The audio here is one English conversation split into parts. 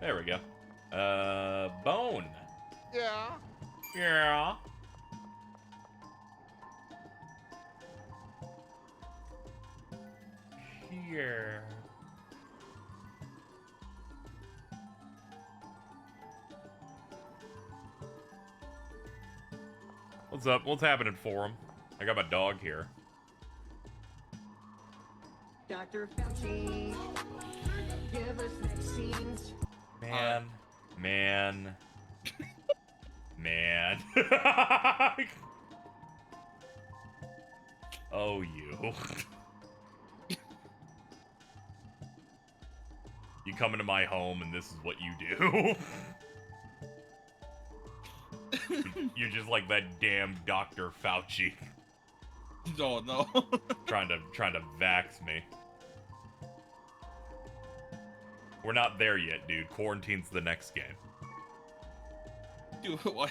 There we go. Bone. Yeah. Yeah. Here. What's up? What's happening for him? I got my dog here. Dr. Fauci, give us vaccines. Man. Man. Oh, you. You come into my home and this is what you do. You're just like that damn Dr. Fauci. Oh no. trying to vax me. We're not there yet, dude. Quarantine's the next game. Dude, why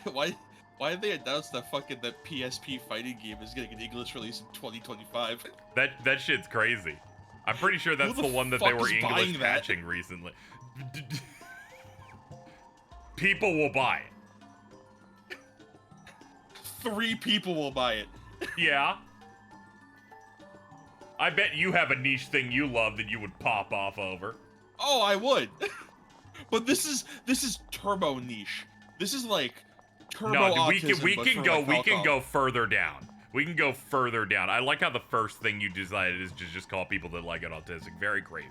did they announce that PSP fighting game is getting an English release in 2025? That shit's crazy. I'm pretty sure that's the one that they were English patching recently. People will buy it. 3 people will buy it. Yeah. I bet you have a niche thing you love that you would pop off over. Oh, I would. But this is turbo niche. This is like turbo autism, we but can go further down. We can go further down. I like how the first thing you decided is to just call people that like it autistic. Very crazy.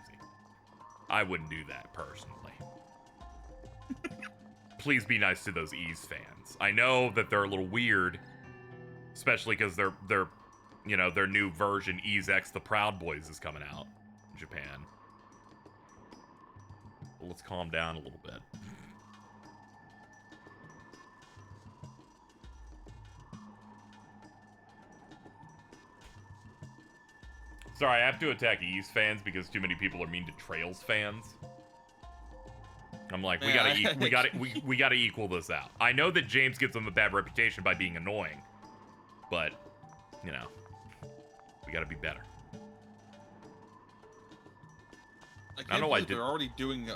I wouldn't do that personally. Please be nice to those Ease fans. I know that they're a little weird, especially because they're you know, their new version, Ease X the Proud Boys, is coming out in Japan. But let's calm down a little bit. Sorry, I have to attack Ease fans because too many people are mean to Trails fans. I'm like, we gotta equal this out. I know that James gives them a bad reputation by being annoying, but you know, we gotta be better. I don't know why they're already doing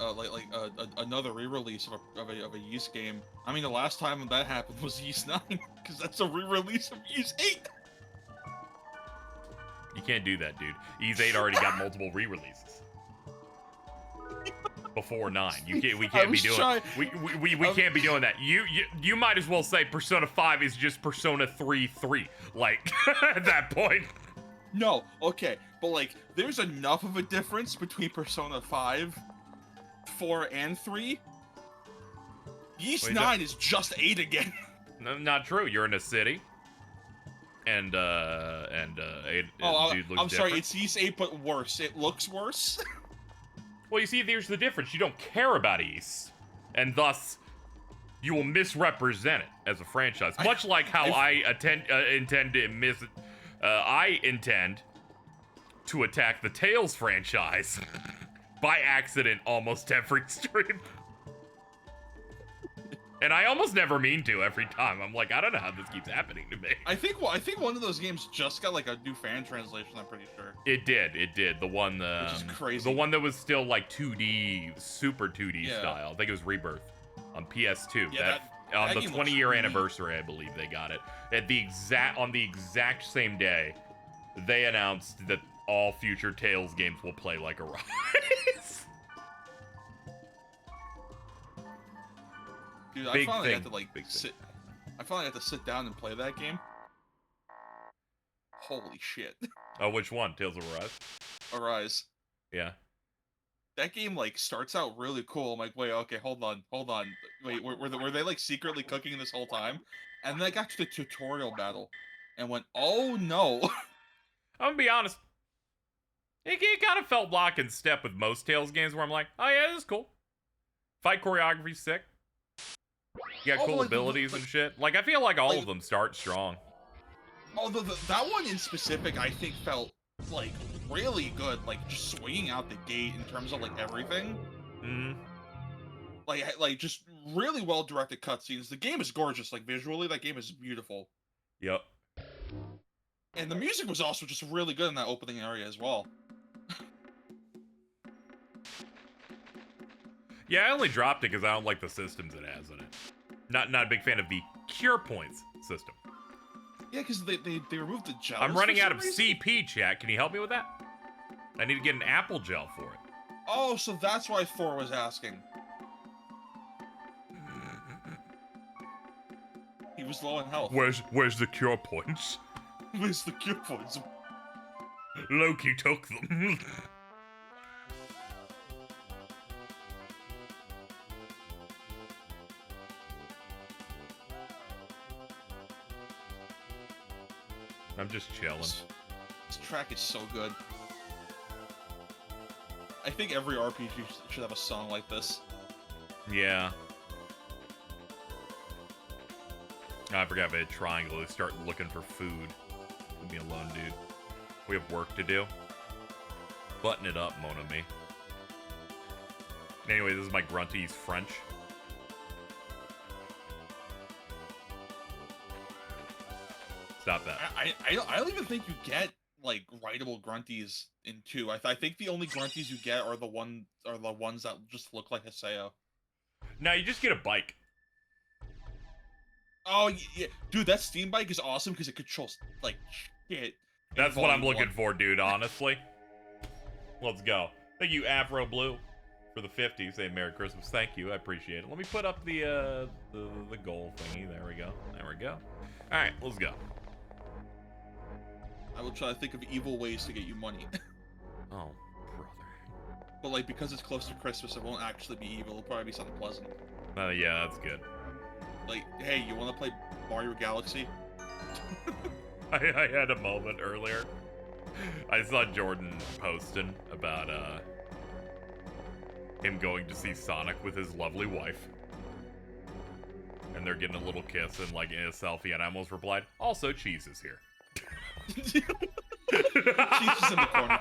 another re-release of a Ys game. I mean, the last time that happened was Ys 9, because that's a re-release of Ys 8. You can't do that, dude. Ys 8 already got multiple re-releases before 9. We can't be doing. We can't be doing that. You might as well say Persona 5 is just Persona 3-3. Like at that point. No, okay, but like, there's enough of a difference between Persona 5, 4, and 3. Ys 9 is just 8 again. No, not true. You're in a city. And dude looks I'm sorry, different. it's Ys 8, but worse. It looks worse. Well, you see, there's the difference. You don't care about Ys, and thus you will misrepresent it as a franchise. Much like how I intend to attack the Tales franchise by accident almost every stream. And I almost never mean to every time. I'm like, I don't know how this keeps happening to me. I think one of those games just got like a new fan translation, I'm pretty sure. It did. The one which is crazy. The one that was still like 2D, super 2D style. I think it was Rebirth on PS2. Yeah, on the 20-year anniversary, I believe they got it. On the exact same day, they announced that all future Tales games will play like Arise. Dude, I finally had to sit down and play that game. Holy shit. Oh, which one? Tales of Arise? Arise. Yeah. That game, like, starts out really cool. I'm like, wait, okay, hold on. Wait, were they, like, secretly cooking this whole time? And then I got to the tutorial battle and went, oh, no. I'm gonna be honest. It kind of felt lock and step with most Tales games where I'm like, oh yeah, this is cool. Fight choreography's sick. You got cool abilities and shit. Like, I feel like all of them start strong. Although that one in specific, I think, felt, like, really good. Like, just swinging out the gate in terms of, like, everything. Mm-hmm. Like, just really well-directed cutscenes. The game is gorgeous. Like, visually, that game is beautiful. Yep. And the music was also just really good in that opening area as well. Yeah, I only dropped it because I don't like the systems it has in it. Not a big fan of the cure points system. Yeah, because they removed the gel. I'm running out of CP, chat. Can you help me with that? I need to get an apple gel for it. Oh, so that's why Thor was asking. He was low in health. Where's the cure points? Where's the cure points? Loki took them. I'm just chilling. This track is so good. I think every RPG should have a song like this. Yeah. Oh, I forgot if I hit triangle to start looking for food. Leave me alone, dude. We have work to do. Button it up, mon ami. Anyway, this is my grunty's French. Stop that. I don't even think you get like writable grunties in 2. I think the only grunties you get are the ones that just look like Haseo. No, you just get a bike. Oh yeah, dude, that Steam bike is awesome because it controls like shit. That's what I'm looking for, dude. Honestly. Let's go. Thank you, Afro Blue, for the 50. Say Merry Christmas. Thank you. I appreciate it. Let me put up the goal thingy. There we go. There we go. All right, let's go. I will try to think of evil ways to get you money. Oh, brother. But like because it's close to Christmas, it won't actually be evil. It'll probably be something pleasant. Yeah, that's good. Like, hey, you want to play Mario Galaxy? I had a moment earlier. I saw Jordan posting about him going to see Sonic with his lovely wife. And they're getting a little kiss and like in a selfie, and I almost replied, also Cheese is here. Cheese is in the corner.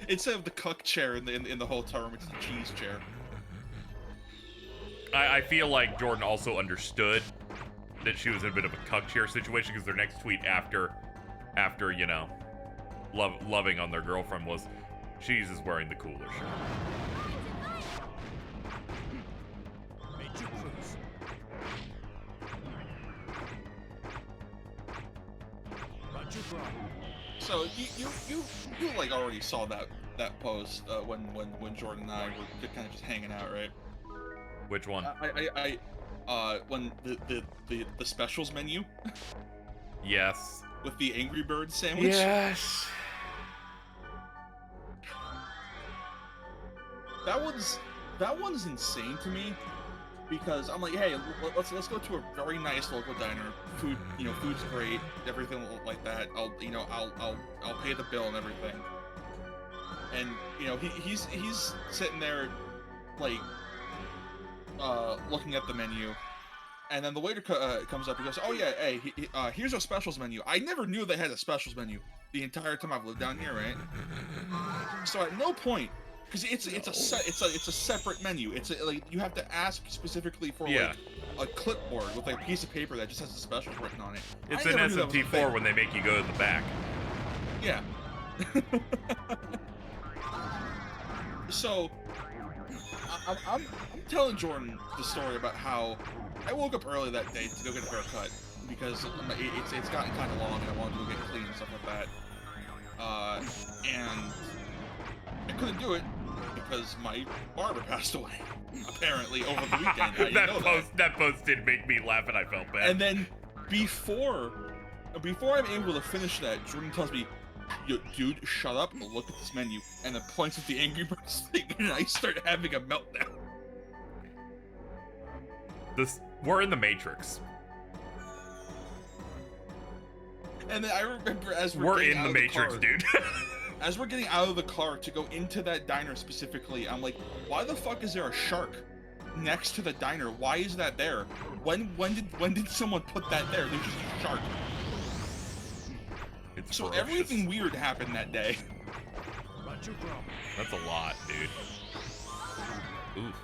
Instead of the cuck chair in the hotel room, it's the cheese chair. I feel like Jordan also understood that she was in a bit of a cuck chair situation because their next tweet after you know, loving on their girlfriend was, Cheese is wearing the cooler shirt. So you like already saw that post when Jordan and I were kind of just hanging out, right? Which one? When the specials menu. Yes. With the Angry Bird sandwich. Yes. That one's insane to me, because I'm like, hey, let's go to a very nice local diner. Food's great, everything like that. I'll pay the bill and everything. And he's sitting there, like, looking at the menu, and then the waiter comes up and goes, oh yeah, hey, here's our specials menu. I never knew they had a specials menu the entire time I've lived down here, right? So at no point, because it's a separate menu. It's like you have to ask specifically for like a clipboard with like a piece of paper that just has the specials written on it. It's an SMT4 when they make you go to the back. Yeah. So I'm telling Jordan the story about how I woke up early that day to go get a haircut because it's gotten kind of long and I wanted to go get clean and stuff like that. And I couldn't do it because my barber passed away, apparently, over the weekend. That post did make me laugh and I felt bad. And then before I'm able to finish that, Jordan tells me, yo, dude, shut up and look at this menu, and then points at the Angry Birds thing, and I start having a meltdown. We're in the Matrix. And then I remember as we're in the Matrix, dude. As we're getting out of the car to go into that diner specifically, I'm like, why the fuck is there a shark next to the diner? Why is that there? When did someone put that there? There's just a shark. It's so ferocious. Everything weird happened that day. That's a lot, dude. Oof.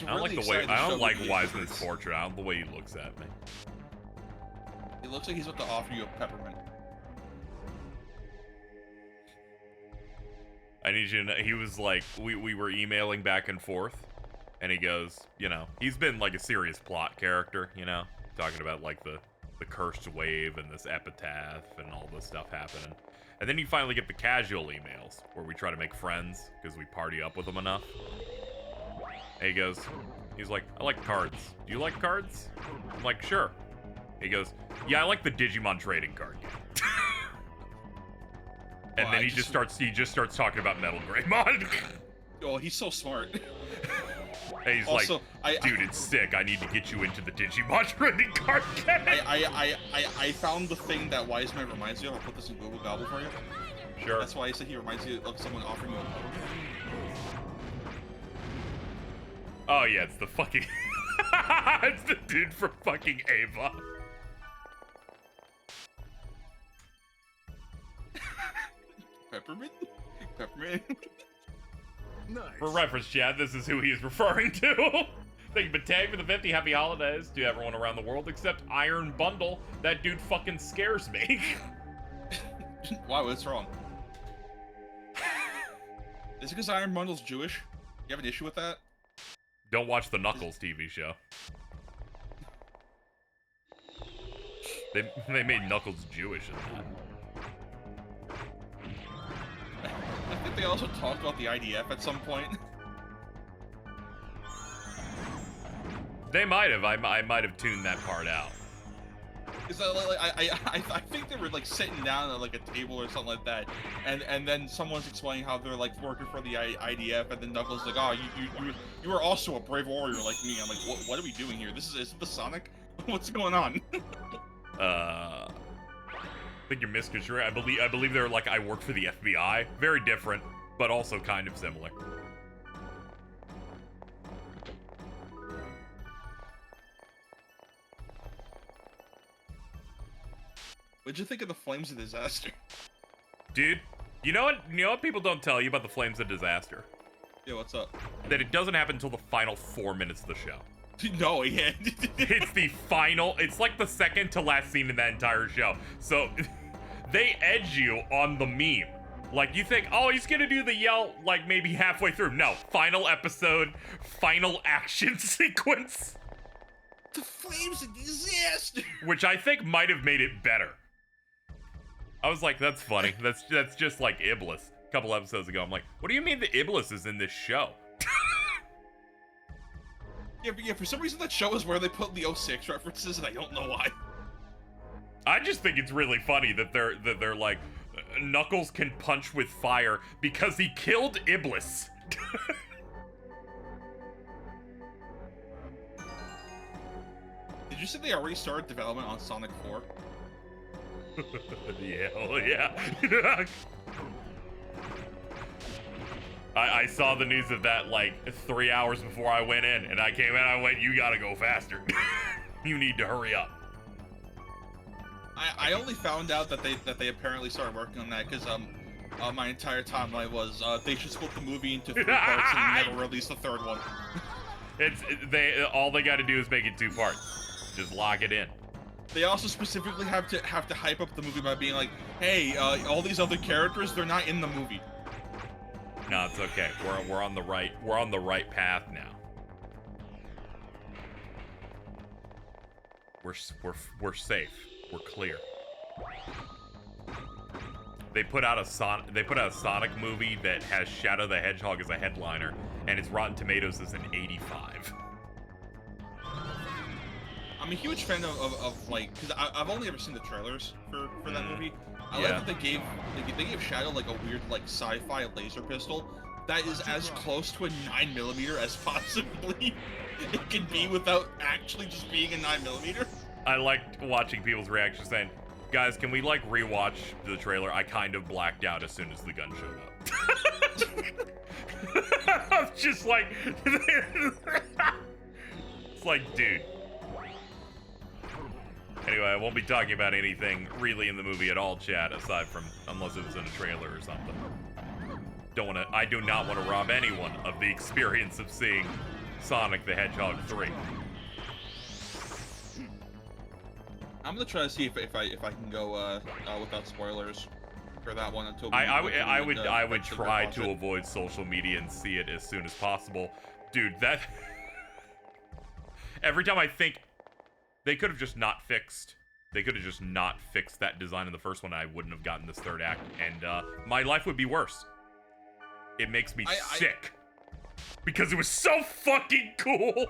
I don't like the way. I don't like Wiseman's portrait. I don't the way he looks at me. It looks like he's about to offer you a peppermint. I need you to know, he was like, we were emailing back and forth, and he goes, you know, he's been like a serious plot character, you know, talking about like the cursed wave and this epitaph and all this stuff happening. And then you finally get the casual emails where we try to make friends because we party up with them enough. And he goes, he's like, I like cards. Do you like cards? I'm like, sure. He goes, yeah, I like the Digimon trading card game. And then he just starts talking about Metal Greymon. Oh, he's so smart. And he's also, like, dude, it's sick. I need to get you into the Digimon trading card game. I found the thing that Wise Man reminds you of. I'll put this in Google Gobble for you. Sure. That's why I said he reminds you of someone offering you a bottle. Oh yeah, it's the fucking it's the dude from fucking Ava. Peppermint? Peppermint? Nice. For reference, Chad, this is who he is referring to. Thank you, Batag, for the 50. Happy holidays to everyone around the world except Iron Bundle. That dude fucking scares me. Why? What's wrong? Is it because Iron Bundle's Jewish? You have an issue with that? Don't watch the Knuckles TV show. They made Knuckles Jewish in that. I think they also talked about the IDF at some point. They might have. I might have tuned that part out. Is that I think they were like sitting down at like a table or something like that, and then someone's explaining how they're like working for the IDF, and then Knuckles like, oh, you are also a brave warrior like me. I'm like, what are we doing here? Is it the Sonic? What's going on? I think you're misconstruing. I believe they're like, I work for the FBI. Very different, but also kind of similar. What'd you think of the Flames of Disaster? Dude, you know what people don't tell you about the Flames of Disaster? Yeah, what's up? That it doesn't happen until the final 4 minutes of the show. No, yeah. It's the final, it's like the second to last scene in that entire show. So they edge you on the meme. Like you think, oh, he's gonna do the yell like maybe halfway through. No, final episode, final action sequence. The Flames of Disaster! Which I think might have made it better. I was like, that's funny. That's just like Iblis. A couple episodes ago, I'm like, what do you mean the Iblis is in this show? Yeah, for some reason that show is where they put the 06 references, and I don't know why. I just think it's really funny that they're like, Knuckles can punch with fire because he killed Iblis. Did you say they already started development on Sonic 4? Yeah, oh yeah. I saw the news of that like 3 hours before I went in, and I came in, I went, you gotta go faster. You need to hurry up. I only found out that they apparently started working on that because my entire timeline was they should split the movie into 3 parts and never release the 3rd one. All they got to do is make it 2 parts. Just lock it in. They also specifically have to hype up the movie by being like, hey, all these other characters, they're not in the movie. No, it's okay. We're on the right path now. We're safe. We're clear. They put out a Sonic movie that has Shadow the Hedgehog as a headliner, and its Rotten Tomatoes is an 85. I'm a huge fan of like, because I've only ever seen the trailers for that movie. I Yeah. like that they gave Shadow like a weird like sci-fi laser pistol that is as close to a 9mm as possibly it can be without actually just being a 9mm. I liked watching people's reactions saying, guys, can we like rewatch the trailer? I kind of blacked out as soon as the gun showed up. I'm just like, it's like, dude. Anyway, I won't be talking about anything really in the movie at all, chat, aside from unless it was in a trailer or something. I do not want to rob anyone of the experience of seeing Sonic the Hedgehog 3. I'm gonna try to see if I can go without spoilers for that one until I would eventually try watch to it. avoid social media and see it as soon as possible. Dude, that every time I think they could have just not fixed that design in the first one, I wouldn't have gotten this third act, and my life would be worse. It makes me sick. Because it was so fucking cool.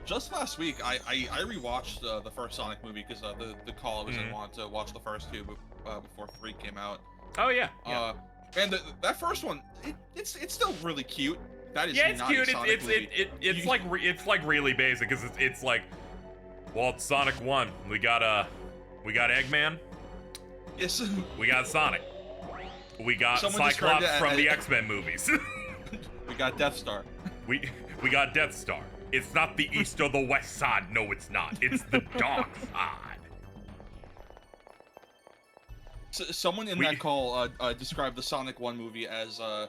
Just last week, I rewatched the first Sonic movie because the call was I wanted to watch the first two before 3 came out. Oh yeah. And that first one, it's still really cute. That is it's not cute. A Sonic movie. It's like really basic because it's like, well, it's Sonic 1. We got Eggman. Yes. We got Sonic. We got Someone Cyclops from the X-Men movies. We got Death Star. We got Death Star. It's not the east or the west side. No, it's not. It's the dark side. So, someone in that call described the Sonic 1 movie as the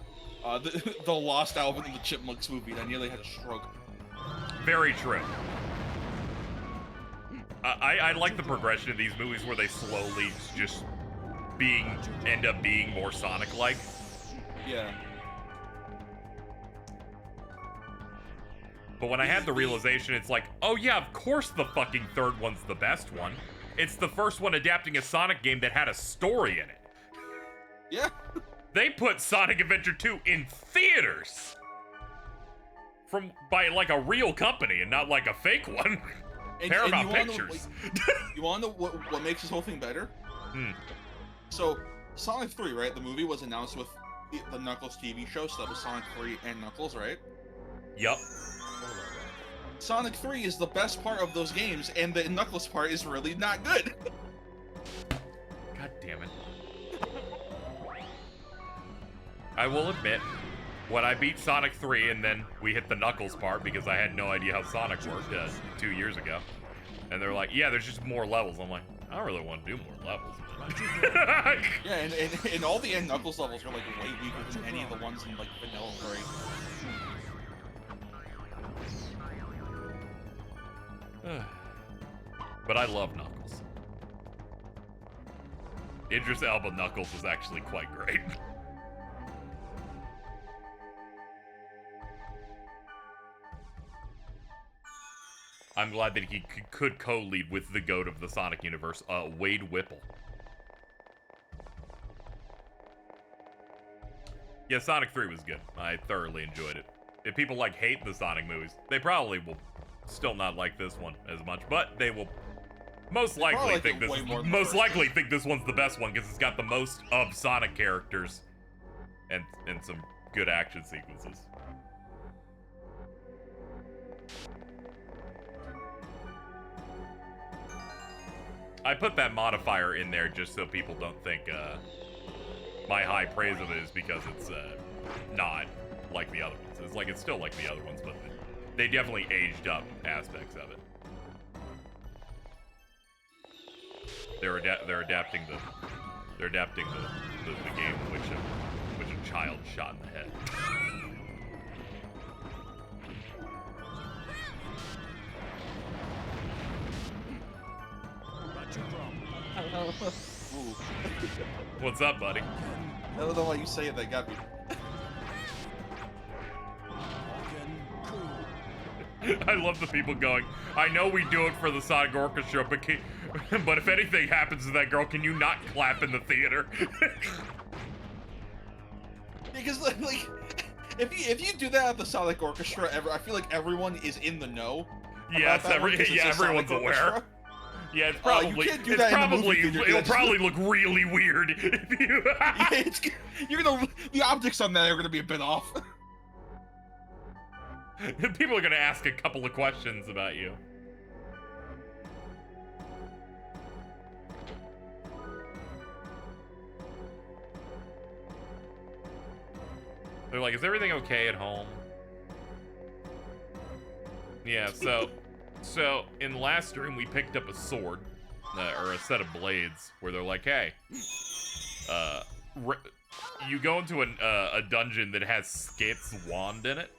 Lost Alvin and the Chipmunks movie, and I nearly had a stroke. Very true. I like the progression of these movies where they slowly just end up being more Sonic-like. Yeah. But when I had the realization, it's like, oh yeah, of course the fucking third one's the best one. It's the first one adapting a Sonic game that had a story in it. Yeah. They put Sonic Adventure 2 in theaters. By like a real company and not like a fake one. Paramount Pictures. You want to know what makes this whole thing better? So, Sonic 3, right? The movie was announced with the Knuckles TV show, so that was Sonic 3 and Knuckles, right? Yup. Sonic 3 is the best part of those games, and the Knuckles part is really not good. God damn it. I will admit, when I beat Sonic 3 and then we hit the Knuckles part because I had no idea how Sonic worked 2 years ago, and they're like, yeah, there's just more levels. I'm like, I don't really want to do more levels. Yeah, and all the end Knuckles levels are like way weaker than any of the ones in like Vanilla 3. But I love Knuckles. Idris Elba Knuckles is actually quite great. I'm glad that he could co-lead with the GOAT of the Sonic universe, Wade Whipple. Yeah, Sonic 3 was good. I thoroughly enjoyed it. If people hate the Sonic movies, they probably will still not like this one as much, but they will most likely think this one's the best one because it's got the most of Sonic characters and some good action sequences. I put that modifier in there just so people don't think my high praise of it is because it's not like the other ones. It's still like the other ones, but they definitely aged up aspects of it. They're adapting the game in which a child shot in the head. What's up, buddy? I don't know why you say it, that got me. I love the people going, I know we do it for the Sonic Orchestra, but if anything happens to that girl, can you not clap in the theater? Because, if you do that at the Sonic Orchestra, I feel like everyone is in the know. Yes, everyone's aware. Yeah, it's probably it'll probably look really weird if you. Yeah, the optics on that are gonna be a bit off. People are gonna ask a couple of questions about you. They're like, is everything okay at home? Yeah, so in the last stream we picked up a sword, or a set of blades, where they're like, hey, you go into a dungeon that has Skit's wand in it,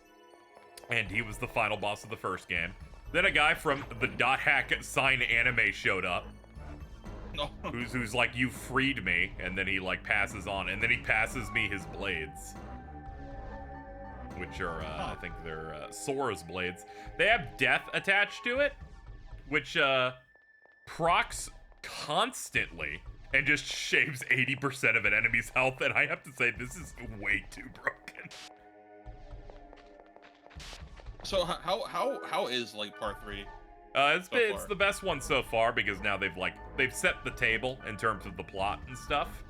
and he was the final boss of the first game. Then a guy from the .hack sign anime showed up, No. who's like, you freed me, and then he like passes on, and then he passes me his blades, which are I think they're Sora's blades. They have death attached to it, which procs constantly and just shaves 80% of an enemy's health, and I have to say, this is way too broken. So how is like part 3? It's the best one so far, because now they've set the table in terms of the plot and stuff.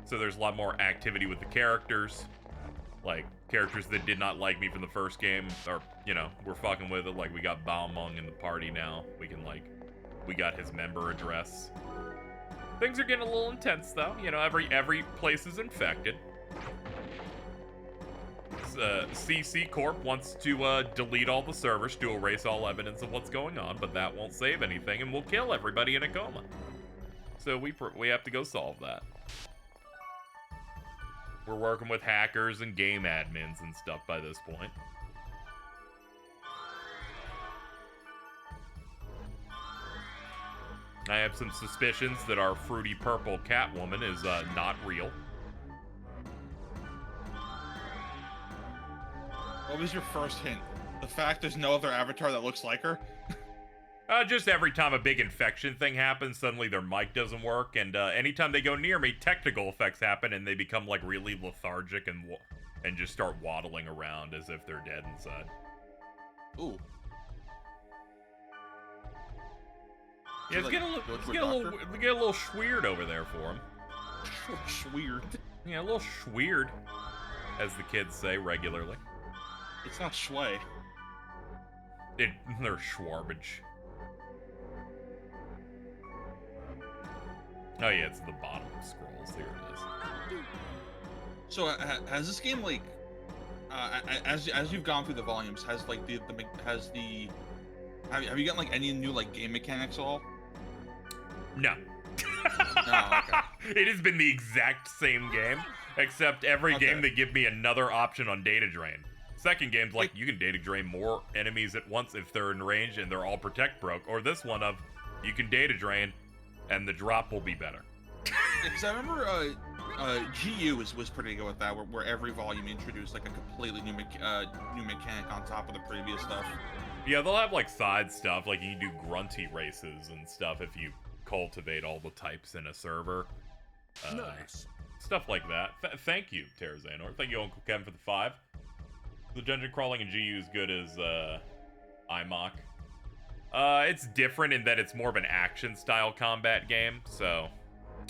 So there's a lot more activity with the characters. Like, characters that did not like me from the first game, or, you know, we're fucking with it. Like, we got Balmung in the party now. We got his member address. Things are getting a little intense, though. You know, every place is infected. CC Corp wants to delete all the servers to erase all evidence of what's going on, but that won't save anything, and we'll kill everybody in a coma. So we have to go solve that. We're working with hackers and game admins and stuff by this point. I have some suspicions that our fruity purple Catwoman is not real. What was your first hint? The fact there's no other avatar that looks like her? Just every time a big infection thing happens, suddenly their mic doesn't work, and anytime they go near me, technical effects happen, and they become like really lethargic and just start waddling around as if they're dead inside. Ooh. Yeah, let's get a little schweird over there for him. Schweird. Yeah, a little schweird, as the kids say regularly. It's not schway. They're schwarbage. Oh yeah, it's the bottom of scrolls. Here it is. So has this game like, as you've gone through the volumes, has like have you gotten like any new like game mechanics at all? No. No, okay. It has been the exact same game, except every Okay. game they give me another option on data drain. Second game's like, you can data drain more enemies at once if they're in range and they're all protect broke. Or this one of, you can data drain and the drop will be better. Because I remember GU was pretty good with that, where every volume introduced like a completely new mechanic on top of the previous stuff. Yeah, they'll have like side stuff, like you can do grunty races and stuff if you cultivate all the types in a server. Nice. Stuff like that. Thank you, Terrazanor. Thank you, Uncle Kevin, for the 5. The dungeon crawling in GU is good as IMOC. It's different in that it's more of an action-style combat game, so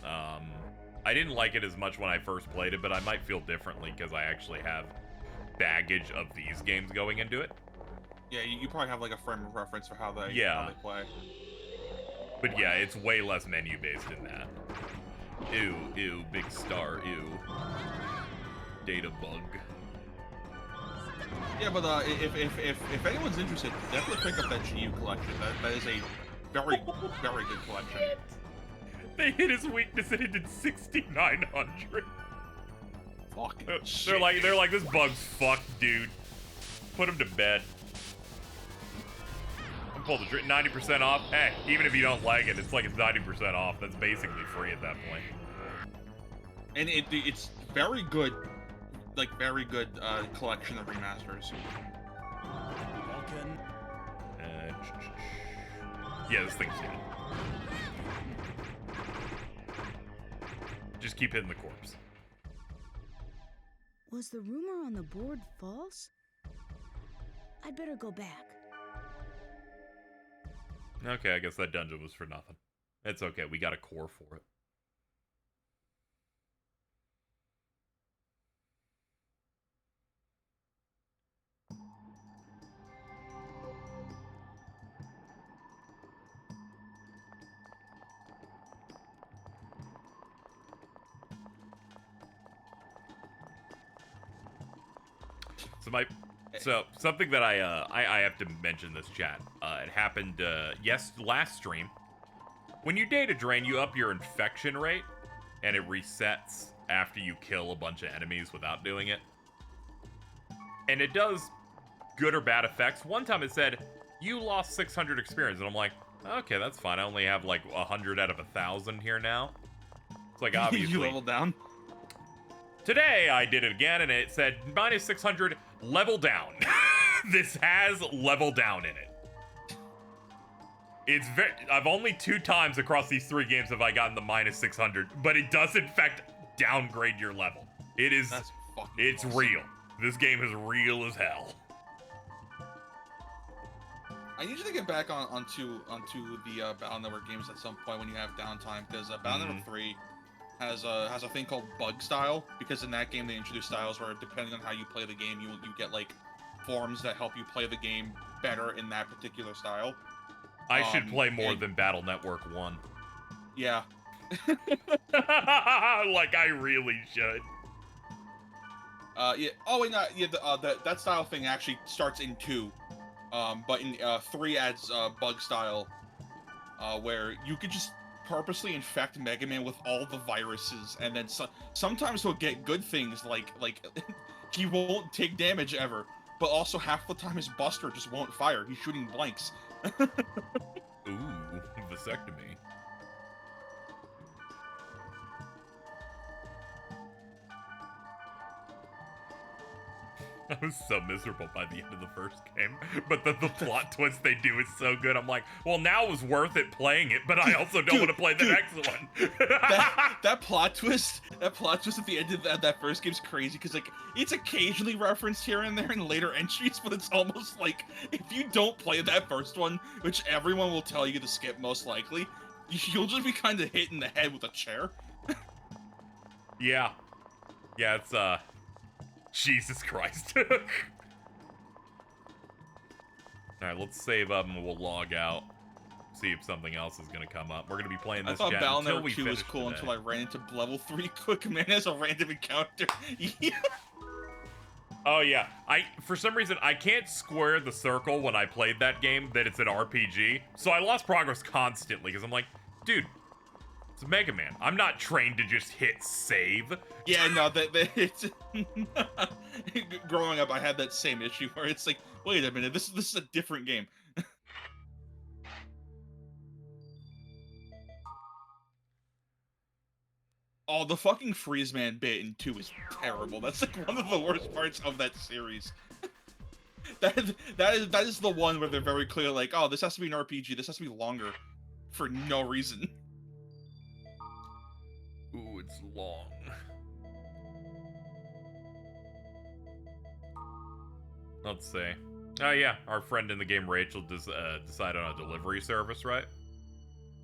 I didn't like it as much when I first played it, but I might feel differently because I actually have baggage of these games going into it. Yeah, you probably have like a frame of reference for how they play. But yeah, it's way less menu-based in that. Ew, big star, ew. Data bug. Yeah, but if anyone's interested, definitely pick up that GU collection. That is a very good collection. They hit his weakness and it did 6,900. Fucking they're like, this bug's fucked, dude. Put him to bed. And pull the 90% off. Hey, even if you don't like it, it's like it's 90% off. That's basically free at that point. And it's very good. Like, very good collection of remasters. Yeah, this thing's good. Just keep hitting the corpse. Was the rumor on the board false? I'd better go back. Okay, I guess that dungeon was for nothing. It's okay, we got a core for it. So something that I have to mention this, chat. It happened last stream. When you data drain, you up your infection rate, and it resets after you kill a bunch of enemies without doing it. And it does good or bad effects. One time it said you lost 600 experience, and I'm like, Okay, that's fine. I only have like 100 out of 1,000 here now. It's like, obviously. You leveled down? Today I did it again and it said minus 600 level down. This has level down in it. It's very. I've only 2 times across these 3 games have I gotten the minus 600, but it does in fact downgrade your level. It is. That's fucking It's awesome. real. This game is real as hell. I need you to get back onto the Battle Network games at some point when you have downtime, because Battle Network 3 has a thing called bug style, because in that game they introduce styles where depending on how you play the game, you get like forms that help you play the game better in that particular style. I should play more than Battle Network 1. Yeah. Like I really should. Yeah. Oh wait, no. Yeah. That style thing actually starts in 2, but in 3 adds bug style, where you could just purposely infect Mega Man with all the viruses, and then sometimes he'll get good things like he won't take damage ever, but also half the time his Buster just won't fire. He's shooting blanks. Ooh, vasectomy. I was so miserable by the end of the first game, but the plot twist they do is so good. I'm like, well, now it was worth it playing it, but I also don't want to play the next one. that plot twist at the end of that first game's crazy, because like it's occasionally referenced here and there in later entries, but it's almost like if you don't play that first one, which everyone will tell you to skip most likely, you'll just be kind of hit in the head with a chair. Yeah, it's Jesus Christ. Alright, let's save up and we'll log out. See if something else is gonna come up. We're gonna be playing this I thought gen Battle until Network we 2 was finish cool today. until I ran into level 3 Quick Man as a random encounter. Yeah. Oh yeah, for some reason I can't square the circle when I played that game that it's an RPG, so I lost progress constantly because I'm like, dude, it's Mega Man. I'm not trained to just hit save. Yeah, no, it's growing up, I had that same issue where it's like, wait a minute, this is a different game. Oh, the fucking Freeze Man bit in 2 is terrible. That's like one of the worst parts of that series. that is the one where they're very clear, like, oh, this has to be an RPG. This has to be longer, for no reason. Ooh, it's long. Let's see. Oh yeah, our friend in the game, Rachel, decided on a delivery service, right?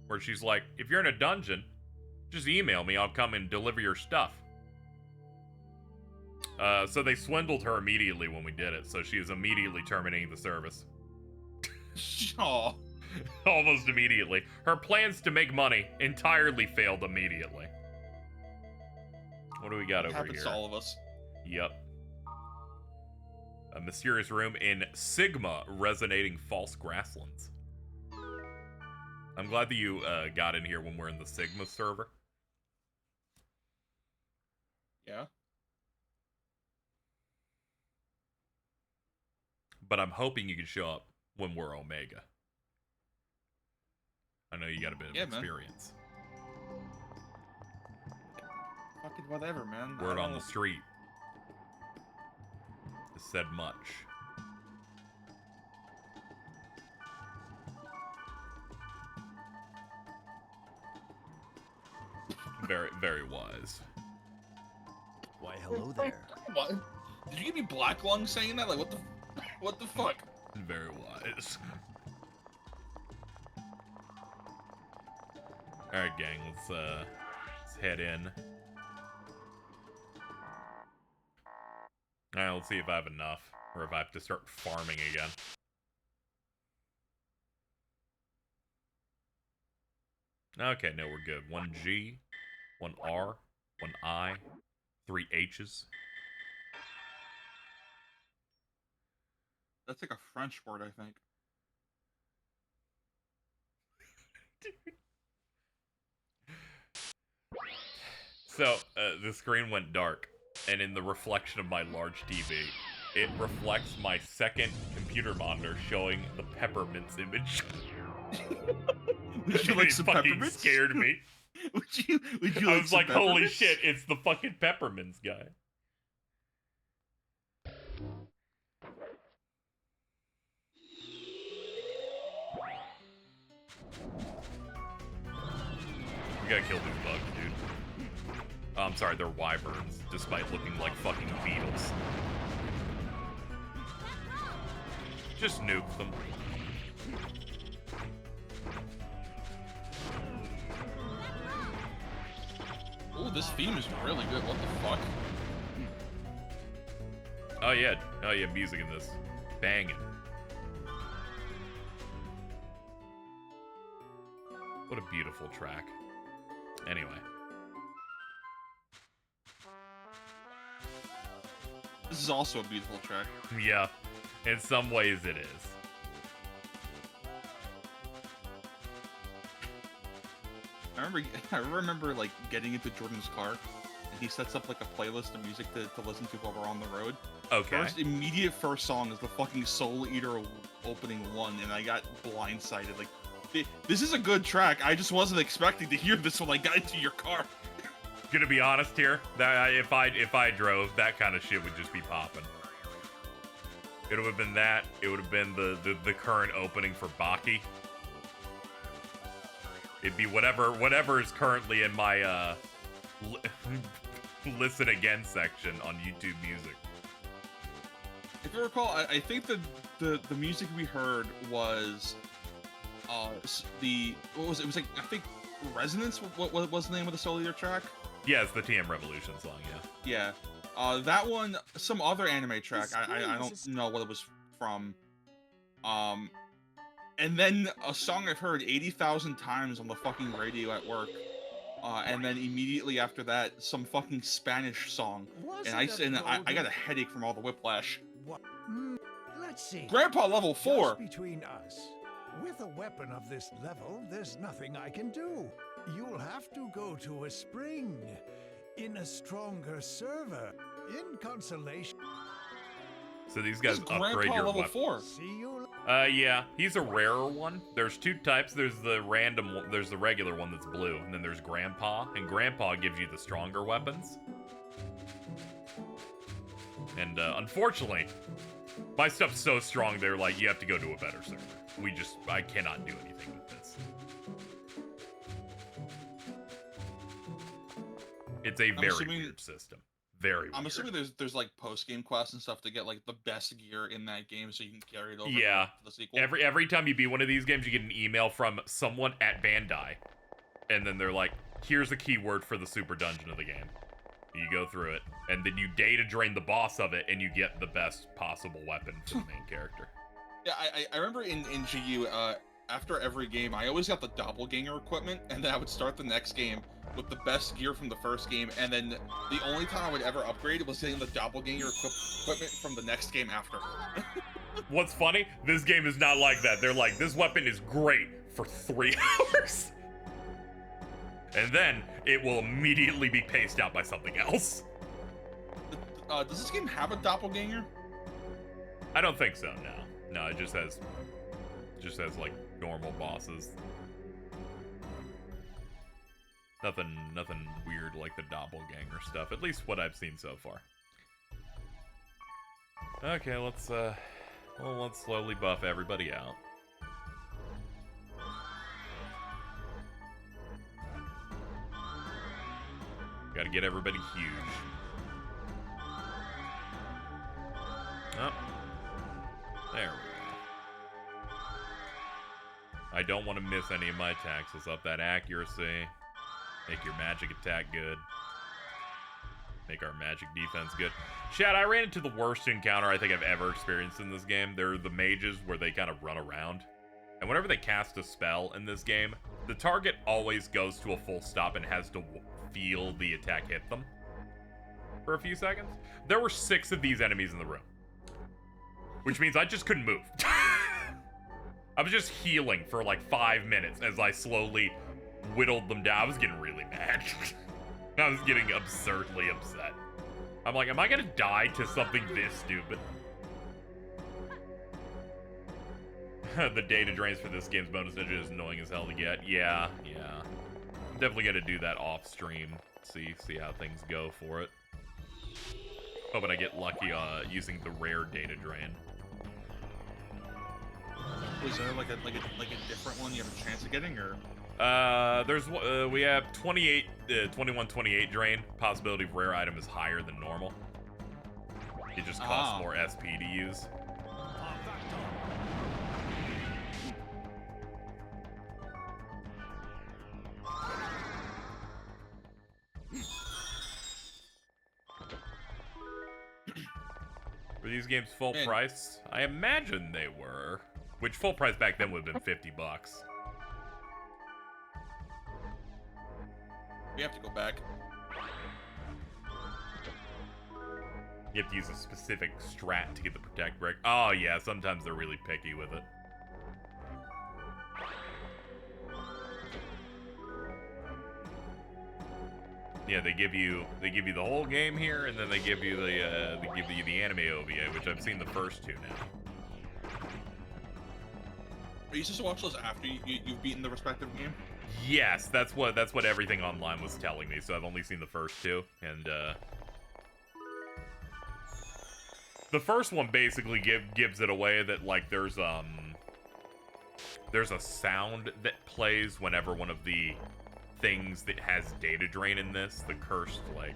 Where she's like, if you're in a dungeon, just email me, I'll come and deliver your stuff. So they swindled her immediately when we did it, so she is immediately terminating the service. Aw. Almost immediately. Her plans to make money entirely failed immediately. What do we got over Happens here? to all of us. Yep. A mysterious room in Sigma resonating false grasslands. I'm glad that you got in here when we're in the Sigma server. Yeah. But I'm hoping you can show up when we're Omega. I know you got a bit of experience. Fucking whatever, man. Word on the street has said much. Very, very wise. Why, hello there. What? Did you give me black lung saying that? Like, what the fuck? Very wise. Alright, gang, let's head in. Alright, let's see if I have enough, or if I have to start farming again. Okay, no, we're good. 1 G, 1 R, 1 I, 3 H's. That's like a French word, I think. So, the screen went dark, and in the reflection of my large TV, it reflects my second computer monitor showing the Peppermints image. Would you like It some fucking peppermints? scared me. Would you I like was some like, holy peppermints? shit, it's the fucking peppermints guy. We gotta kill these bugs, dude. Oh, I'm sorry, they're wyverns, despite looking like fucking beetles. Just nuke them. Oh, this theme is really good. What the fuck? Oh yeah, music in this. Banging. What a beautiful track. Anyway. This is also a beautiful track. Yeah, in some ways it is. I remember like getting into Jordan's car, and he sets up like a playlist of music to listen to while we're on the road. Okay. Immediate first song is the fucking Soul Eater opening one, and I got blindsided. Like, this is a good track. I just wasn't expecting to hear this when I got into your car. Gonna be honest here, that if I drove, that kind of shit would just be popping. It would have been that. It would have been the current opening for Baki. It'd be whatever is currently in my listen again section on YouTube Music. If you recall, I think the music we heard was what was it? It was like, I think Resonance. What was the name of the Soul Eater track? Yeah, it's the TM Revolution song. Yeah. Yeah. That one, some other anime track. I don't know what it was from. And then a song I've heard 80,000 times on the fucking radio at work. And then immediately after that, some fucking Spanish song. And I got a headache from all the whiplash. Let's see. Grandpa level 4. Just between us. With a weapon of this level, there's nothing I can do. You'll have to go to a spring in a stronger server. In consolation. So these guys upgrade Grandpa your level weapon. 4. See you. Yeah, he's a rarer one. There's two types. There's the random one, there's the regular one that's blue, and then there's Grandpa, and Grandpa gives you the stronger weapons. And unfortunately, my stuff's so strong they're like, you have to go to a better server. I cannot do anything with this. It's a very weird system. Very weird. I'm assuming there's like post-game quests and stuff to get like the best gear in that game so you can carry it over yeah. to the sequel. Every time you beat one of these games, you get an email from someone at Bandai. And then they're like, here's a keyword for the super dungeon of the game. You go through it, and then you data drain the boss of it, and you get the best possible weapon for the main character. Yeah, I remember in GU, after every game, I always got the doppelganger equipment, and then I would start the next game with the best gear from the first game, and then the only time I would ever upgrade was getting the doppelganger equipment from the next game after. What's funny, this game is not like that. They're like, this weapon is great for 3 hours. And then it will immediately be paced out by something else. Does this game have a doppelganger? I don't think so, no. No, it just has like normal bosses. Nothing weird like the doppelganger stuff, at least what I've seen so far. Okay, let's slowly buff everybody out. Gotta get everybody huge. Oh. There we go. I don't want to miss any of my attacks. Let's up that accuracy. Make your magic attack good. Make our magic defense good. Chad, I ran into the worst encounter I think I've ever experienced in this game. They're the mages where they kind of run around. And whenever they cast a spell in this game, the target always goes to a full stop and has to feel the attack hit them for a few seconds. There were 6 of these enemies in the room, which means I just couldn't move. I was just healing for like 5 minutes as I slowly whittled them down. I was getting really mad. I was getting absurdly upset. I'm like, am I gonna die to something this stupid? The data drains for this game's bonus ninja is annoying as hell to get. Yeah. I'm definitely gonna do that off stream. See how things go for it. Hoping I get lucky using the rare data drain. Is there like a different one you have a chance of getting, or? We have 2128 drain. Possibility of rare item is higher than normal. It just costs more SP to use. Were these games full price? I imagine they were. Which full price back then would have been $50. We have to go back. You have to use a specific strat to get the protect break. Oh yeah, sometimes they're really picky with it. Yeah, they give you the whole game here, and then they give you the anime OVA, which I've seen the first two now. Are you supposed to watch those after you've beaten the respective game? Yes, that's what everything online was telling me. So I've only seen the first two, and the first one basically gives it away that like there's a sound that plays whenever one of the things that has data drain in this, the cursed like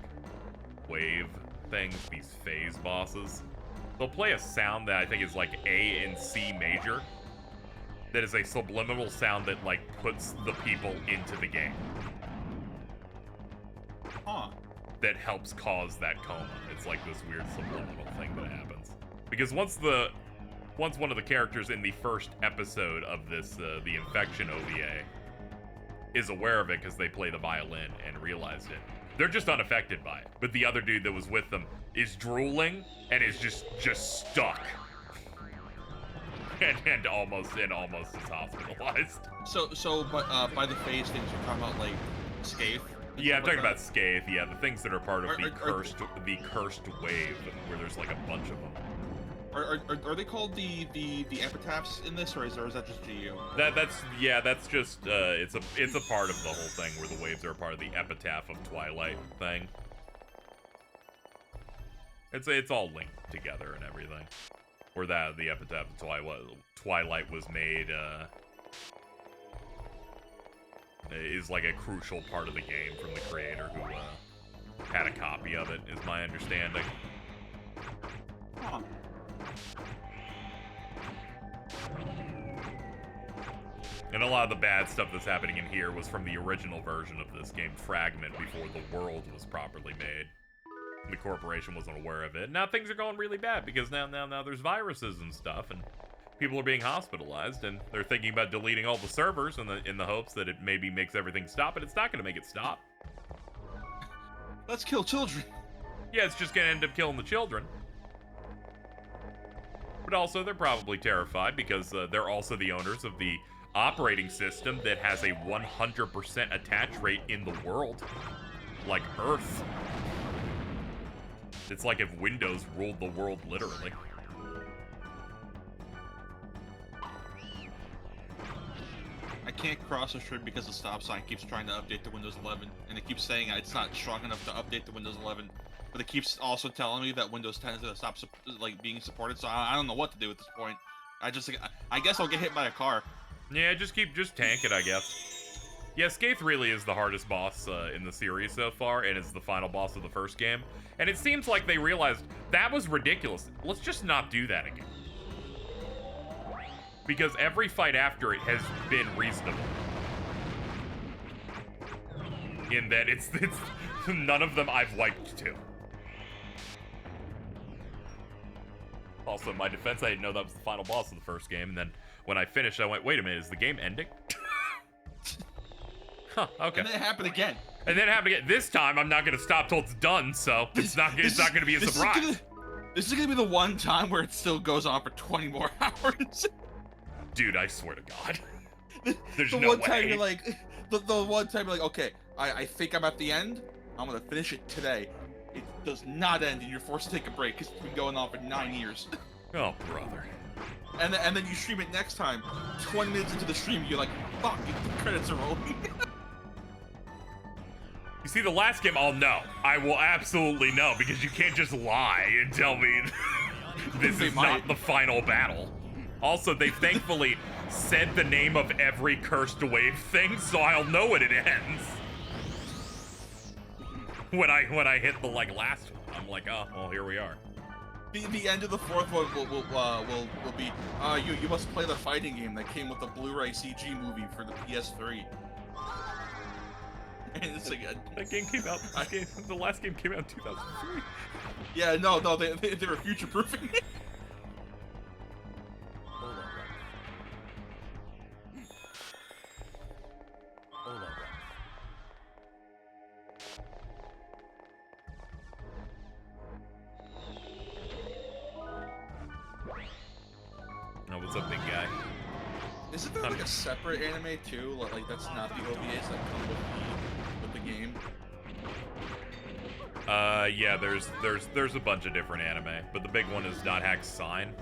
wave things, these phase bosses, they'll play a sound that I think is like A and C major. That is a subliminal sound that like puts the people into the game. That helps cause that coma. It's like this weird subliminal thing that happens. Because once one of the characters in the first episode of this, the Infection OVA, is aware of it because they play the violin and realized it, they're just unaffected by it. But the other dude that was with them is drooling and is just stuck. and almost is hospitalized. But by the phase things, you're talking about like Scathe? Yeah, I'm talking about Scathe. Yeah, the things that are part of the cursed wave, where there's like a bunch of them. Are they called the epitaphs in this, or is that just GU? That's just it's a part of the whole thing where the waves are a part of the epitaph of Twilight thing. It's all linked together and everything. Where the epitaph of Twilight was made is like a crucial part of the game from the creator who had a copy of it, is my understanding. Huh. And a lot of the bad stuff that's happening in here was from the original version of this game, Fragment, before the world was properly made. The corporation wasn't aware of it. Now things are going really bad because now there's viruses and stuff, and people are being hospitalized, and they're thinking about deleting all the servers in the hopes that it maybe makes everything stop, but it's not going to make it stop. Let's kill children. Yeah, it's just going to end up killing the children. But also, they're probably terrified because they're also the owners of the operating system that has a 100% attach rate in the world. Like Earth. It's like if Windows ruled the world, literally. I can't cross the street because the stop sign keeps trying to update to Windows 11, and it keeps saying it's not strong enough to update to Windows 11. But it keeps also telling me that Windows 10 is gonna stop being supported, so I don't know what to do at this point. I guess I'll get hit by a car. Yeah, just tank it, I guess. Yeah, Scathe really is the hardest boss in the series so far, and is the final boss of the first game. And it seems like they realized that was ridiculous. Let's just not do that again. Because every fight after it has been reasonable. In that it's none of them I've wiped to. Also, in my defense, I didn't know that was the final boss of the first game, and then when I finished, I went, wait a minute, is the game ending? Huh, okay. And then it happened again. And then it happened again. This time, I'm not going to stop till it's done, so it's not going to be a surprise. This is going to be the one time where it still goes on for 20 more hours. Dude, I swear to God. There's the no one way. Time you're like, the one time you're like, okay, I think I'm at the end. I'm going to finish it today. It does not end, and you're forced to take a break because it's been going on for 9 years. Oh, brother. and then you stream it next time. 20 minutes into the stream, you're like, fuck, the credits are rolling. You see, the last game, I'll know. I will absolutely know, because you can't just lie and tell me this is not the final battle. Also, they thankfully said the name of every cursed wave thing, so I'll know when it ends. When I hit the last one, I'm like, oh, well, here we are. The end of the fourth one will be you must play the fighting game that came with the Blu-ray CG movie for the PS3. And it's like that game came out. The last game came out in 2003. Yeah, no, they were future-proofing it. Hold on, Oh, what's up, big guy? Isn't there like a separate anime too? Like that's not the OVAs that come with the game. Yeah, there's a bunch of different anime, but the big one is Dot Hack's Sign.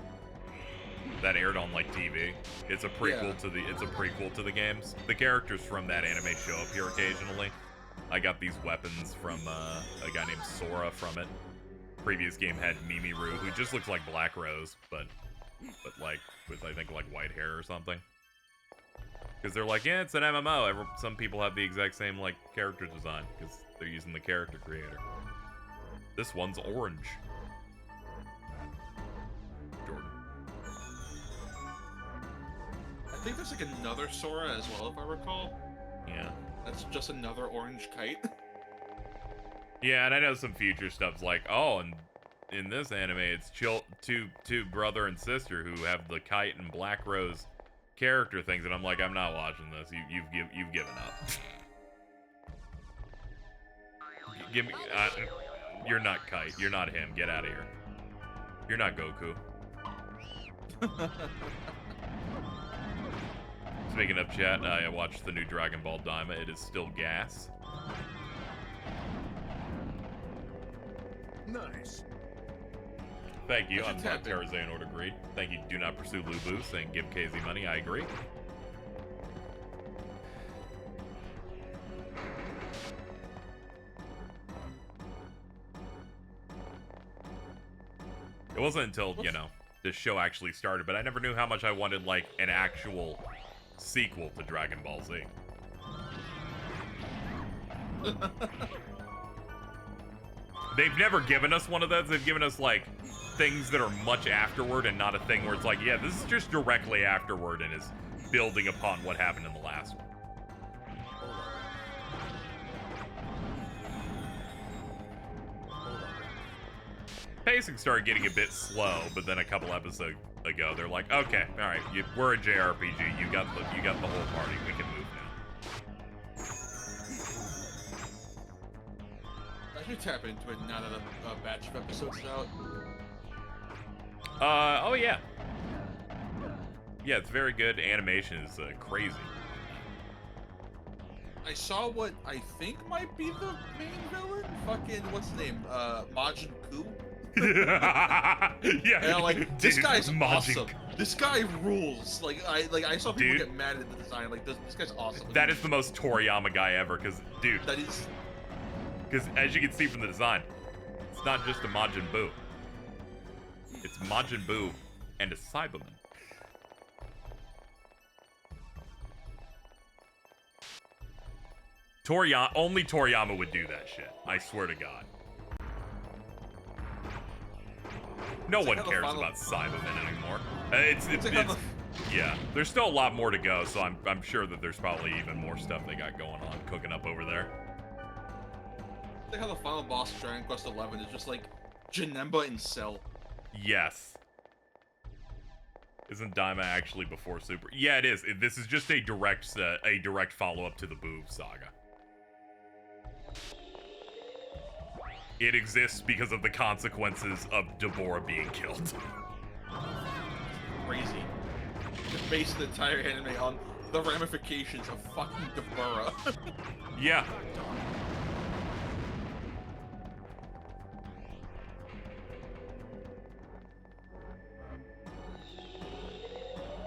That aired on like TV. It's a prequel to the games. The characters from that anime show up here occasionally. I got these weapons from a guy named Sora from it. Previous game had Mimiru, who just looks like Black Rose, but like with I think like white hair or something. Because they're like, yeah, it's an MMO. Some people have the exact same like character design because they're using the character creator. This one's orange. Jordan. I think there's like another Sora as well, if I recall. Yeah. That's just another orange kite. Yeah, and I know some future stuff's like, oh, and in this anime, it's two brother and sister who have the kite and Black Rose character things, and I'm like, I'm not watching this. You've given up. Give me. You're not Kite. You're not him. Get out of here. You're not Goku. Speaking of chat, I watched the new Dragon Ball Daima. It is still gas. Nice. Thank you. I'm not Tarzan or agreed. Thank you. Do not pursue Lubu, saying give KZ money. I agree. It wasn't until, you know, this show actually started, but I never knew how much I wanted, like, an actual sequel to Dragon Ball Z. They've never given us one of those. They've given us, like, things that are much afterward and not a thing where it's like, yeah, this is just directly afterward and is building upon what happened in the last one. Pacing started getting a bit slow, but then a couple episodes ago, they're like, okay, all right, we're a JRPG. You got the whole party. We can move now. I should tap into it now that a batch of episodes is out. Oh yeah. Yeah, it's very good. Animation is crazy. I saw what I think might be the main villain. Fucking, what's his name? Majin Buu? Yeah, and I'm like, this dude, guy's Majin awesome. This guy rules. Like I saw people get mad at the design. Like this guy's awesome. That is the most Toriyama guy ever. Cause dude, that is. Because as you can see from the design, it's not just a Majin Buu. It's Majin Buu and a Cyberman. Only Toriyama would do that shit. I swear to God. No one cares about Cybermen anymore. Yeah, there's still a lot more to go, so I'm sure that there's probably even more stuff they got going on, cooking up over there. I think how the final boss of Dragon Quest XI is just like Janemba and Cell. Yes. Isn't Daima actually before Super? Yeah, it is. This is just a direct follow-up to the Buu saga. It exists because of the consequences of Deborah being killed. Crazy. Just based the entire anime on the ramifications of fucking Deborah. Yeah.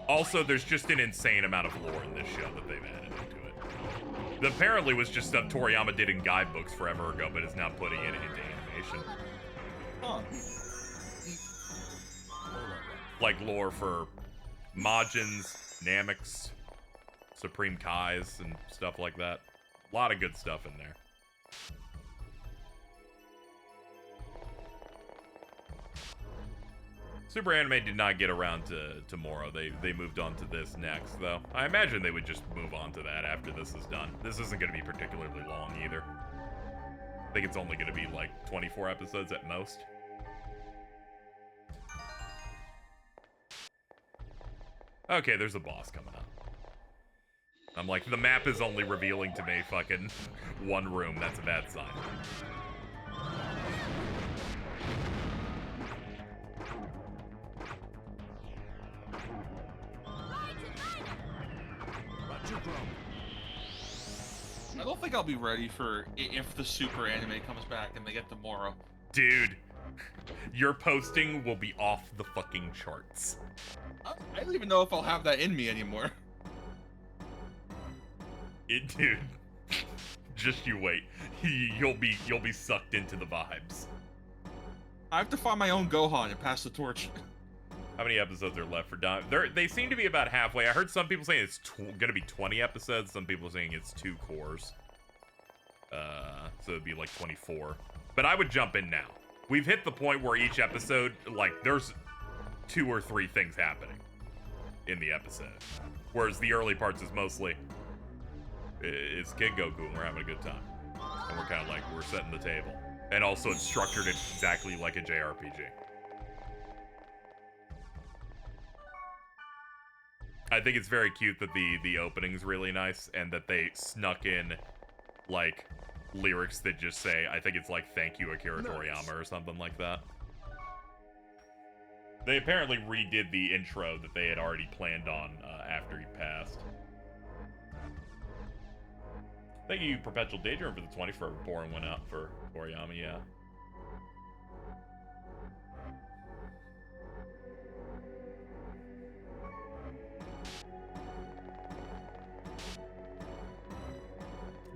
Also, there's just an insane amount of lore in this show that they've added into it. That apparently was just stuff Toriyama did in guidebooks forever ago, but is now putting it into animation. Huh. Like lore for Majins, Nameks, Supreme Kais, and stuff like that. A lot of good stuff in there. Super Anime did not get around to Moro. They moved on to this next, though. I imagine they would just move on to that after this is done. This isn't going to be particularly long, either. I think it's only going to be, like, 24 episodes at most. Okay, there's a boss coming up. I'm like, the map is only revealing to me fucking one room. That's a bad sign. I don't think I'll be ready for if the Super Anime comes back and they get tomorrow. Dude, your posting will be off the fucking charts. I don't even know if I'll have that in me anymore. Dude, just you wait. You'll be sucked into the vibes. I have to find my own Gohan and pass the torch. How many episodes are left for Don? They seem to be about halfway. I heard some people saying it's gonna be 20 episodes. Some people saying it's 2 cores. So it'd be like 24. But I would jump in now. We've hit the point where each episode, like, there's 2 or 3 things happening in the episode. Whereas the early parts is mostly, it's Kid Goku and we're having a good time. And we're kind of like, we're setting the table. And also it's structured exactly like a JRPG. I think it's very cute that the opening's really nice and that they snuck in, like, lyrics that just say, I think it's like, thank you, Akira Toriyama, or something like that. They apparently redid the intro that they had already planned on after he passed. Thank you, Perpetual Daydream, for the 20 for pouring one out for Toriyama, yeah.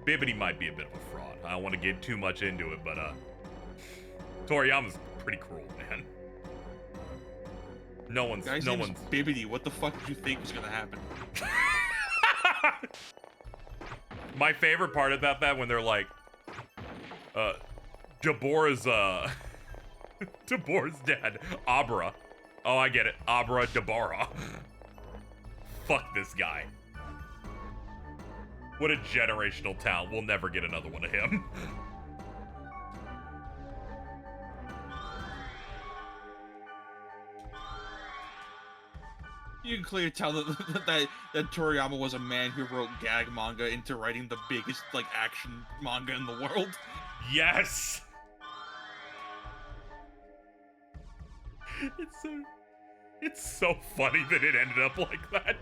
Bibbidi might be a bit of a fraud. I don't want to get too much into it, but Toriyama's pretty cruel, man. No one's Bibbidi. What the fuck did you think was gonna happen? My favorite part about that when they're like, Jabor's Jabor's dad, Abra. Oh, I get it. Abra Dabara. Fuck this guy. What a generational talent. We'll never get another one of him. You can clearly tell that Toriyama was a man who wrote gag manga into writing the biggest, like, action manga in the world. Yes! It's so funny that it ended up like that.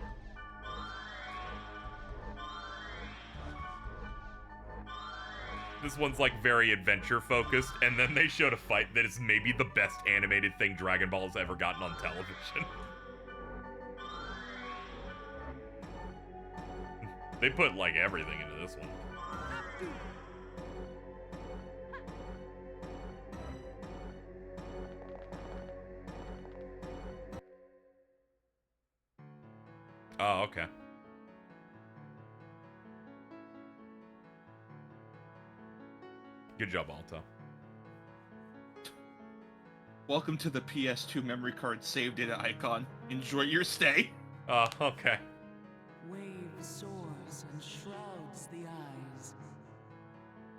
This one's like very adventure focused, and then they showed a fight that is maybe the best animated thing Dragon Ball has ever gotten on television. They put like everything into this one. Oh, okay. Good job, Alto. Welcome to the PS2 memory card save data icon. Enjoy your stay. Oh, okay. Wave soars and shrouds the eyes.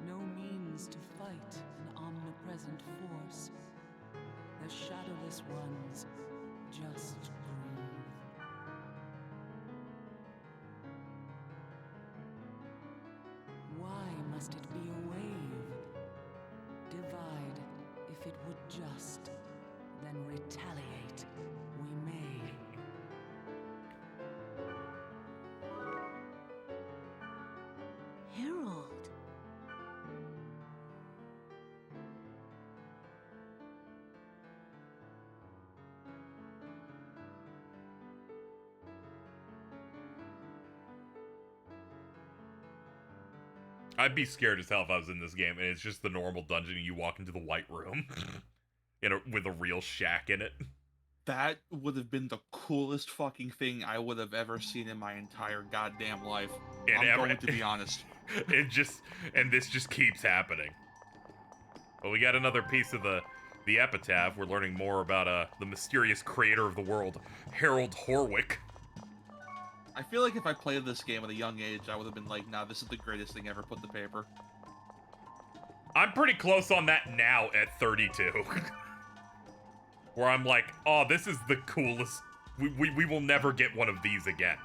No means to fight an omnipresent force. The shadowless ones just grieve. Why must it be a wave? Divide if it would just, then retaliate we may. Harold. I'd be scared as hell if I was in this game and it's just the normal dungeon and you walk into the white room with a real shack in it. That would have been the coolest fucking thing I would have ever seen in my entire goddamn life. I'm going to be honest. This just keeps happening. But we got another piece of the epitaph. We're learning more about the mysterious creator of the world, Harold Horwick. I feel like if I played this game at a young age, I would have been like, nah, this is the greatest thing ever put to paper. I'm pretty close on that now at 32. Where I'm like, oh, this is the coolest. We will never get one of these again.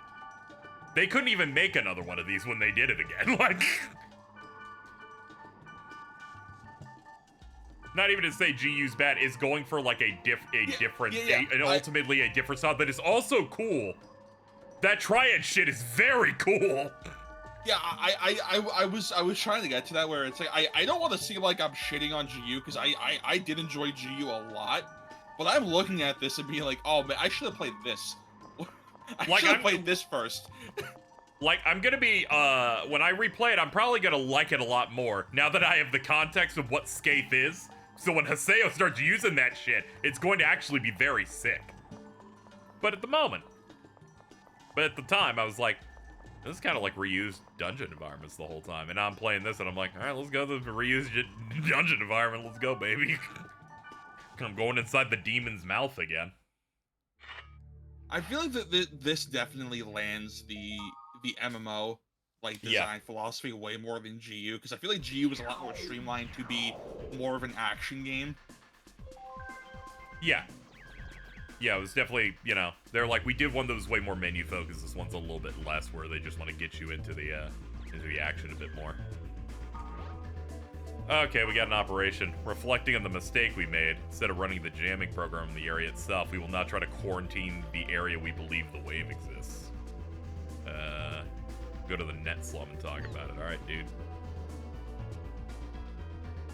They couldn't even make another one of these when they did it again. Like, not even to say GU's bad, is going for like ultimately a different style that is also cool. That triad shit is very cool. Yeah, I was trying to get to that where it's like I don't want to seem like I'm shitting on GU because I did enjoy GU a lot, but I'm looking at this and being like, oh man, I should have played this. I should have played this first. Like, I'm gonna be, when I replay it, I'm probably gonna like it a lot more, now that I have the context of what Scathe is. So when Haseo starts using that shit, it's going to actually be very sick. But at the time, I was like, this is kind of like reused dungeon environments the whole time. And now I'm playing this, and I'm like, alright, let's go to the reused dungeon environment, let's go, baby. I'm going inside the demon's mouth again. I feel like that this definitely lands the MMO like design philosophy way more than GU, because I feel like GU was a lot more streamlined to be more of an action game. Yeah, it was definitely, you know, they're like, we did one that was way more menu focused. This one's a little bit less, where they just want to get you into the action a bit more. Okay, we got an operation. Reflecting on the mistake we made, instead of running the jamming program in the area itself, we will now try to quarantine the area we believe the wave exists. Go to the net slum and talk about it. Alright, dude.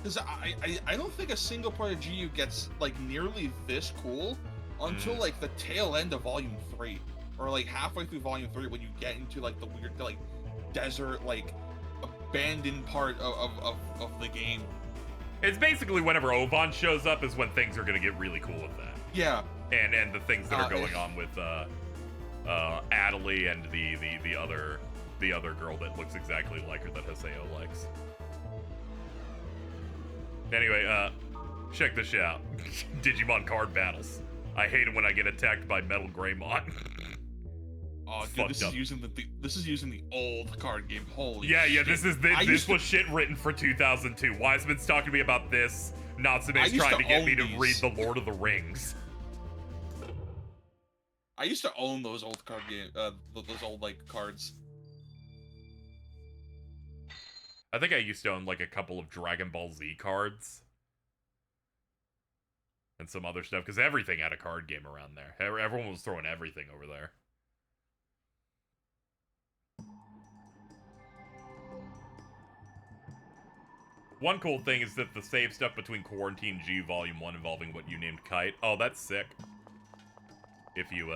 Because I don't think a single player GU gets like nearly this cool until like the tail end of Volume 3. Or like halfway through Volume 3 when you get into like the weird like desert, like abandoned part of the game. It's basically whenever Ovan shows up is when things are gonna get really cool with that. Yeah. And the things that are going on with Adelie and the other girl that looks exactly like her that Haseo likes. Anyway, check this shit out. Digimon card battles. I hate it when I get attacked by Metal Greymon. Oh, dude, this is using the old card game. Holy shit. This this was shit written for 2002. Wiseman's talking to me about this. Natsume's trying to get me to read The Lord of the Rings. I used to own those old card game, those old like cards. I think I used to own like a couple of Dragon Ball Z cards. And some other stuff, because everything had a card game around there. Everyone was throwing everything over there. One cool thing is that the save stuff between Quarantine G Volume 1 involving what you named Kite. Oh, that's sick. If you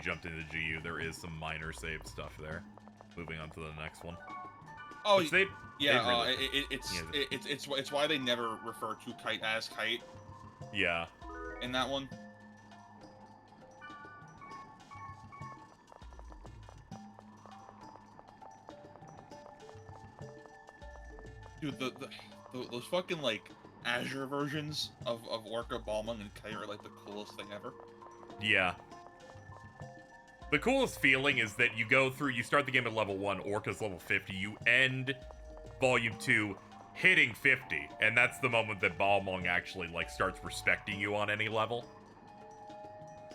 jumped into GU, there is some minor save stuff there. Moving on to the next one. Oh, it's why they never refer to Kite as Kite. Yeah. In that one. Dude, those fucking like Azure versions of Orca, Balmung, and Kite are like the coolest thing ever. Yeah. The coolest feeling is that you start the game at level 1, Orca's level 50, you end Volume 2 hitting 50, and that's the moment that Balmung actually, like, starts respecting you on any level.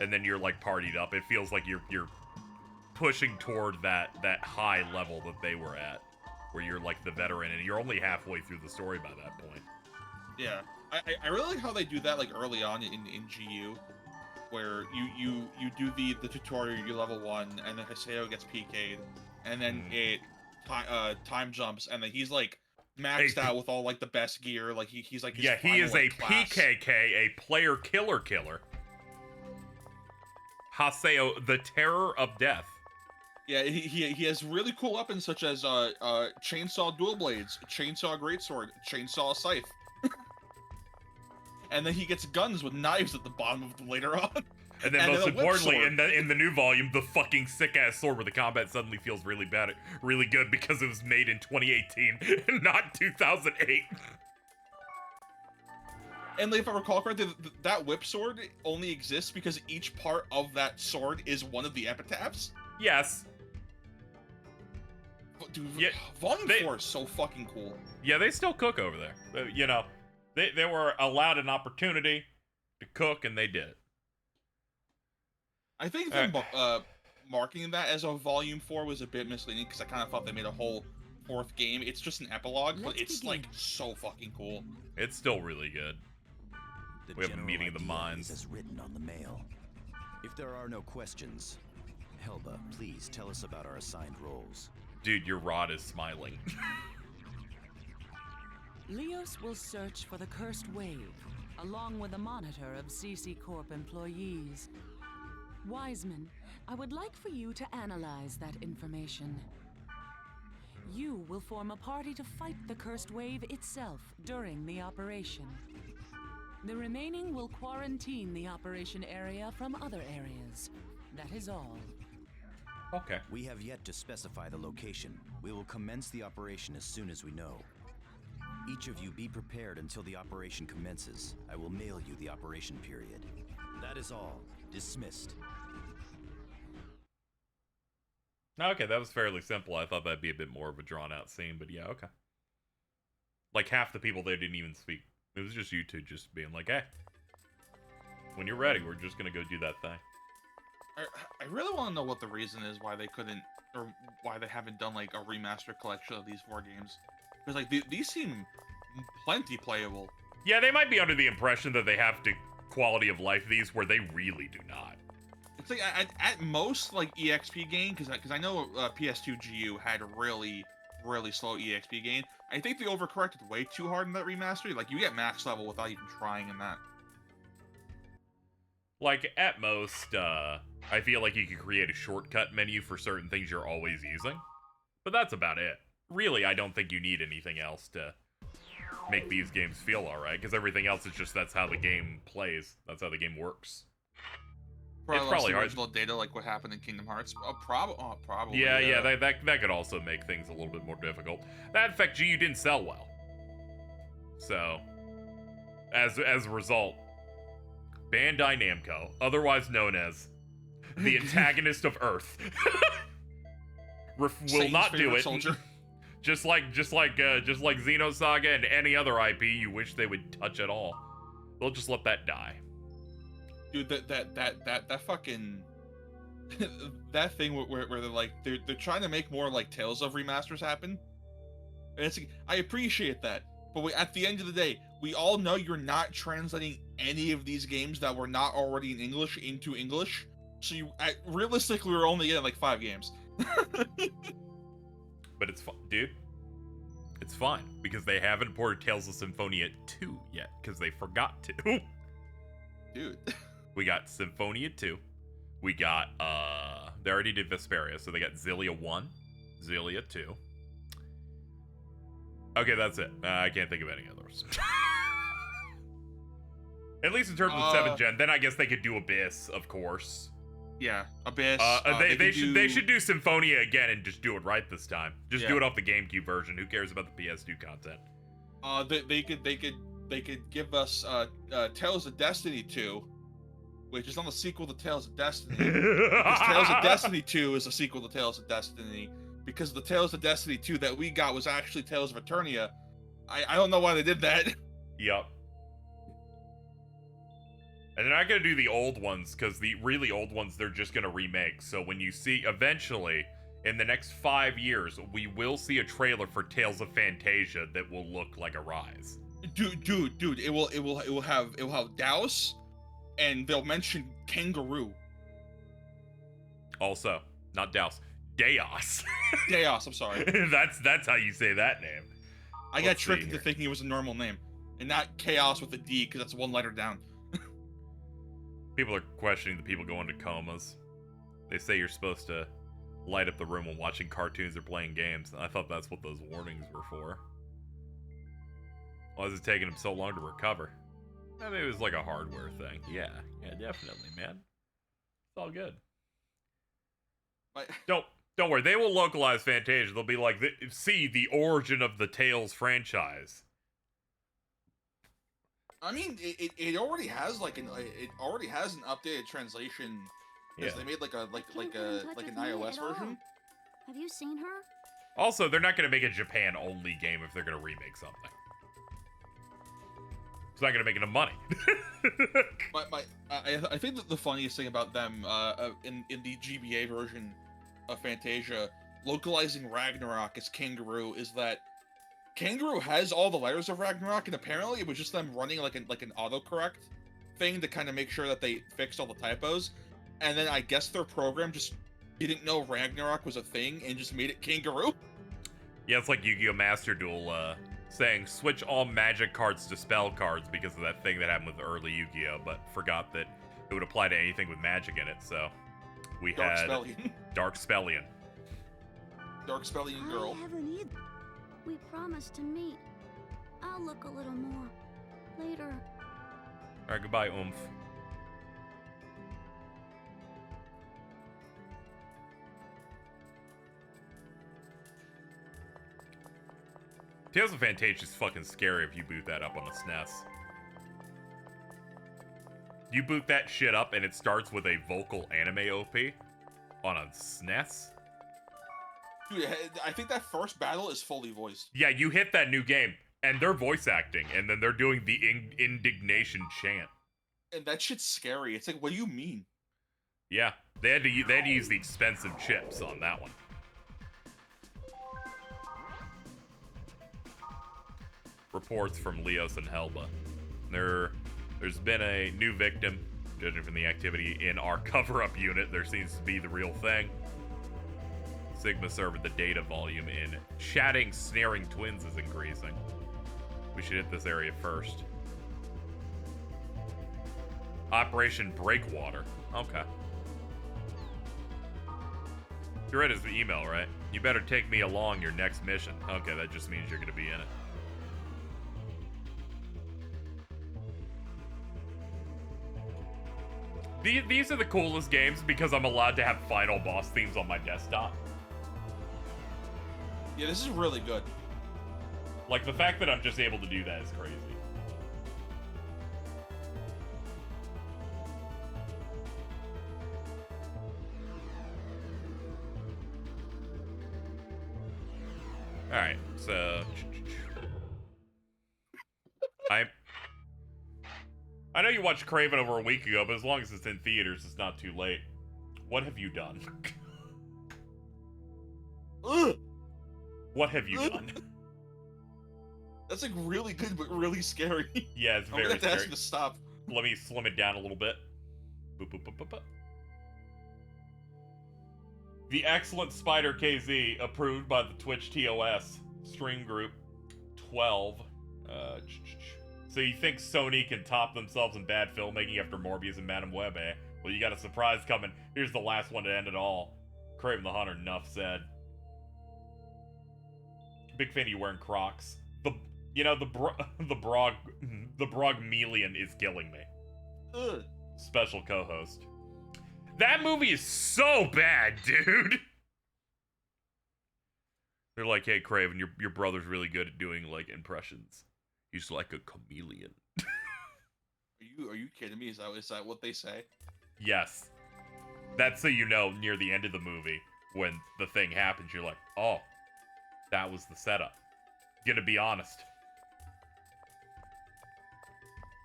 And then you're, like, partied up. It feels like you're pushing toward that high level that they were at, where you're, like, the veteran, and you're only halfway through the story by that point. Yeah. I really like how they do that, like, early on in GU. Where you do the tutorial, you level 1, and then Haseo gets PK'd, and then it time jumps, and then he's like maxed out with all like the best gear, like he's like his he is a class. PKK, a player killer. Haseo, the terror of death. Yeah, he has really cool weapons such as chainsaw dual blades, chainsaw greatsword, chainsaw scythe, and then he gets guns with knives at the bottom of them later on. And then And most then a whip importantly, sword. in the new volume, the fucking sick ass sword where the combat suddenly feels really bad, really good because it was made in 2018 and not 2008. And if I recall correctly, that whip sword only exists because each part of that sword is one of the epitaphs. Yes. But dude, Yeah, Volume 4 is so fucking cool. Yeah, they still cook over there. You know, they were allowed an opportunity to cook, and they did. I think them marking that as a Volume 4 was a bit misleading because I kind of thought they made a whole 4th game. It's just an epilogue, but it's like so fucking cool. It's still really good. We have a meeting of the minds. As written on the mail. If there are no questions, Helba, please tell us about our assigned roles. Dude, your rod is smiling. Leos will search for the Cursed Wave, along with a monitor of CC Corp employees. Wiseman, I would like for you to analyze that information. You will form a party to fight the Cursed Wave itself during the operation. The remaining will quarantine the operation area from other areas. That is all. Okay. We have yet to specify the location. We will commence the operation as soon as we know. Each of you be prepared until the operation commences. I will mail you the operation period. That is all. Dismissed. Okay, that was fairly simple. I thought that'd be a bit more of a drawn-out scene, but yeah, okay. Like, half the people there didn't even speak. It was just you two just being like, hey, when you're ready, we're just gonna go do that thing. I really want to know what the reason is why they couldn't, or why they haven't done like a remastered collection of these 4 games. Because like these seem plenty playable. Yeah, they might be under the impression that they have to quality of life these, where they really do not. It's like at most like EXP gain, because I know PS2 GU had a really slow EXP gain. I think they overcorrected way too hard in that remaster. Like you get max level without even trying in that. Like, at most, I feel like you could create a shortcut menu for certain things you're always using. But that's about it. Really, I don't think you need anything else to make these games feel alright, because everything else is just that's how the game plays. That's how the game works. It's probably hard. Original data, like what happened in Kingdom Hearts. Probably. Yeah, that could also make things a little bit more difficult. That, in fact, GU didn't sell well. So, as a result, Bandai Namco, otherwise known as the antagonist of Earth, will not do it. Soldier. Just like Xenosaga and any other IP you wish they would touch at all. They'll just let that die. Dude, that fucking that thing where they're like they're trying to make more like Tales of remasters happen. And it's like, I appreciate that, but at the end of the day, we all know you're not translating any of these games that were not already in English into English. So realistically, we're only getting like 5 games. But it's fun, dude. It's fine because they haven't ported Tales of Symphonia 2 yet because they forgot to. Dude. We got Symphonia 2. We got, they already did Vesperia, so they got Xillia 1, Xillia 2. Okay, that's it. I can't think of any others. At least in terms of 7th gen. Then I guess they could do Abyss, of course. Yeah, Abyss. They should do Symphonia again and just do it right this time. Just do it off the GameCube version. Who cares about the PS2 content? They could give us Tales of Destiny 2, which is not a sequel to Tales of Destiny. Because Tales of Destiny 2 is a sequel to Tales of Destiny. Because the Tales of Destiny 2 that we got was actually Tales of Eternia. I don't know why they did that. Yep. And they're not going to do the old ones, because the really old ones they're just going to remake. So when you see, eventually, in the next 5 years, we will see a trailer for Tales of Phantasia that will look like Arise. Dude, it will have Daos, and they'll mention Kangaroo. Also, not Daos, Daos. Daos, I'm sorry. That's how you say that name. I got tricked into thinking it was a normal name, and not Chaos with a D, because that's 1 letter down. People are questioning the people going to comas. They say you're supposed to light up the room when watching cartoons or playing games. I thought that's what those warnings were for. Why is it taking him so long to recover? I mean, it was like a hardware thing. Yeah, definitely, man. It's all good. Don't worry. They will localize Fantasia. They'll be like, see the origin of the Tales franchise. I mean, it already has like an updated translation. Yeah. They made like an iOS version. Have you seen her? Also, they're not going to make a Japan-only game if they're going to remake something. It's not going to make enough money. I think that the funniest thing about them in the GBA version of Fantasia, localizing Ragnarok as Kangaroo, is that Kangaroo has all the letters of Ragnarok, and apparently it was just them running like an autocorrect thing to kind of make sure that they fixed all the typos. And then I guess their program just didn't know Ragnarok was a thing and just made it Kangaroo. Yeah, it's like Yu-Gi-Oh! Master Duel saying switch all magic cards to spell cards because of that thing that happened with early Yu-Gi-Oh! But forgot that it would apply to anything with magic in it, so we had Dark Spellion. Dark Spellion girl. I haven't either. We promised to meet. I'll look a little more later. Alright, goodbye, Oomph. Tales of Fantasia is fucking scary if you boot that up on the SNES. You boot that shit up and it starts with a vocal anime OP on a SNES? Dude, I think that first battle is fully voiced. Yeah, you hit that new game and they're voice acting and then they're doing the indignation chant. And that shit's scary. It's like, what do you mean? Yeah, they had to use the expensive chips on that one. Reports from Leos and Helba. There's been a new victim, judging from the activity in our cover-up unit. There seems to be the real thing. Sigma server, the data volume in chatting snaring twins is increasing. We should hit this area first. Operation Breakwater. Okay. You read his email, right? You better take me along your next mission. Okay, that just means you're gonna be in it. These are the coolest games because I'm allowed to have final boss themes on my desktop. Yeah, this is really good. Like, the fact that I'm just able to do that is crazy. Alright, so... I know you watched Kraven over a week ago, but as long as it's in theaters, it's not too late. What have you done? What have you done? That's like really good, but really scary. Yeah, it's very I'm gonna have to scary. ask you to stop. Let me slim it down a little bit. Boop, boop, boop, boop, boop. The excellent Spider KZ, approved by the Twitch TOS stream group 12. So you think Sony can top themselves in bad filmmaking after Morbius and Madam Web, eh? Well, you got a surprise coming. Here's the last one to end it all. Kraven the Hunter, enough said. Big fan of you wearing Crocs. The Brogmelian is killing me. Ugh. Special co-host. That movie is so bad, dude. They're like, hey, Kraven, your brother's really good at doing like impressions. He's like a chameleon. Are you kidding me? Is that what they say? Yes. That's so you know near the end of the movie when the thing happens, you're like, oh, that was the setup. Gonna be honest.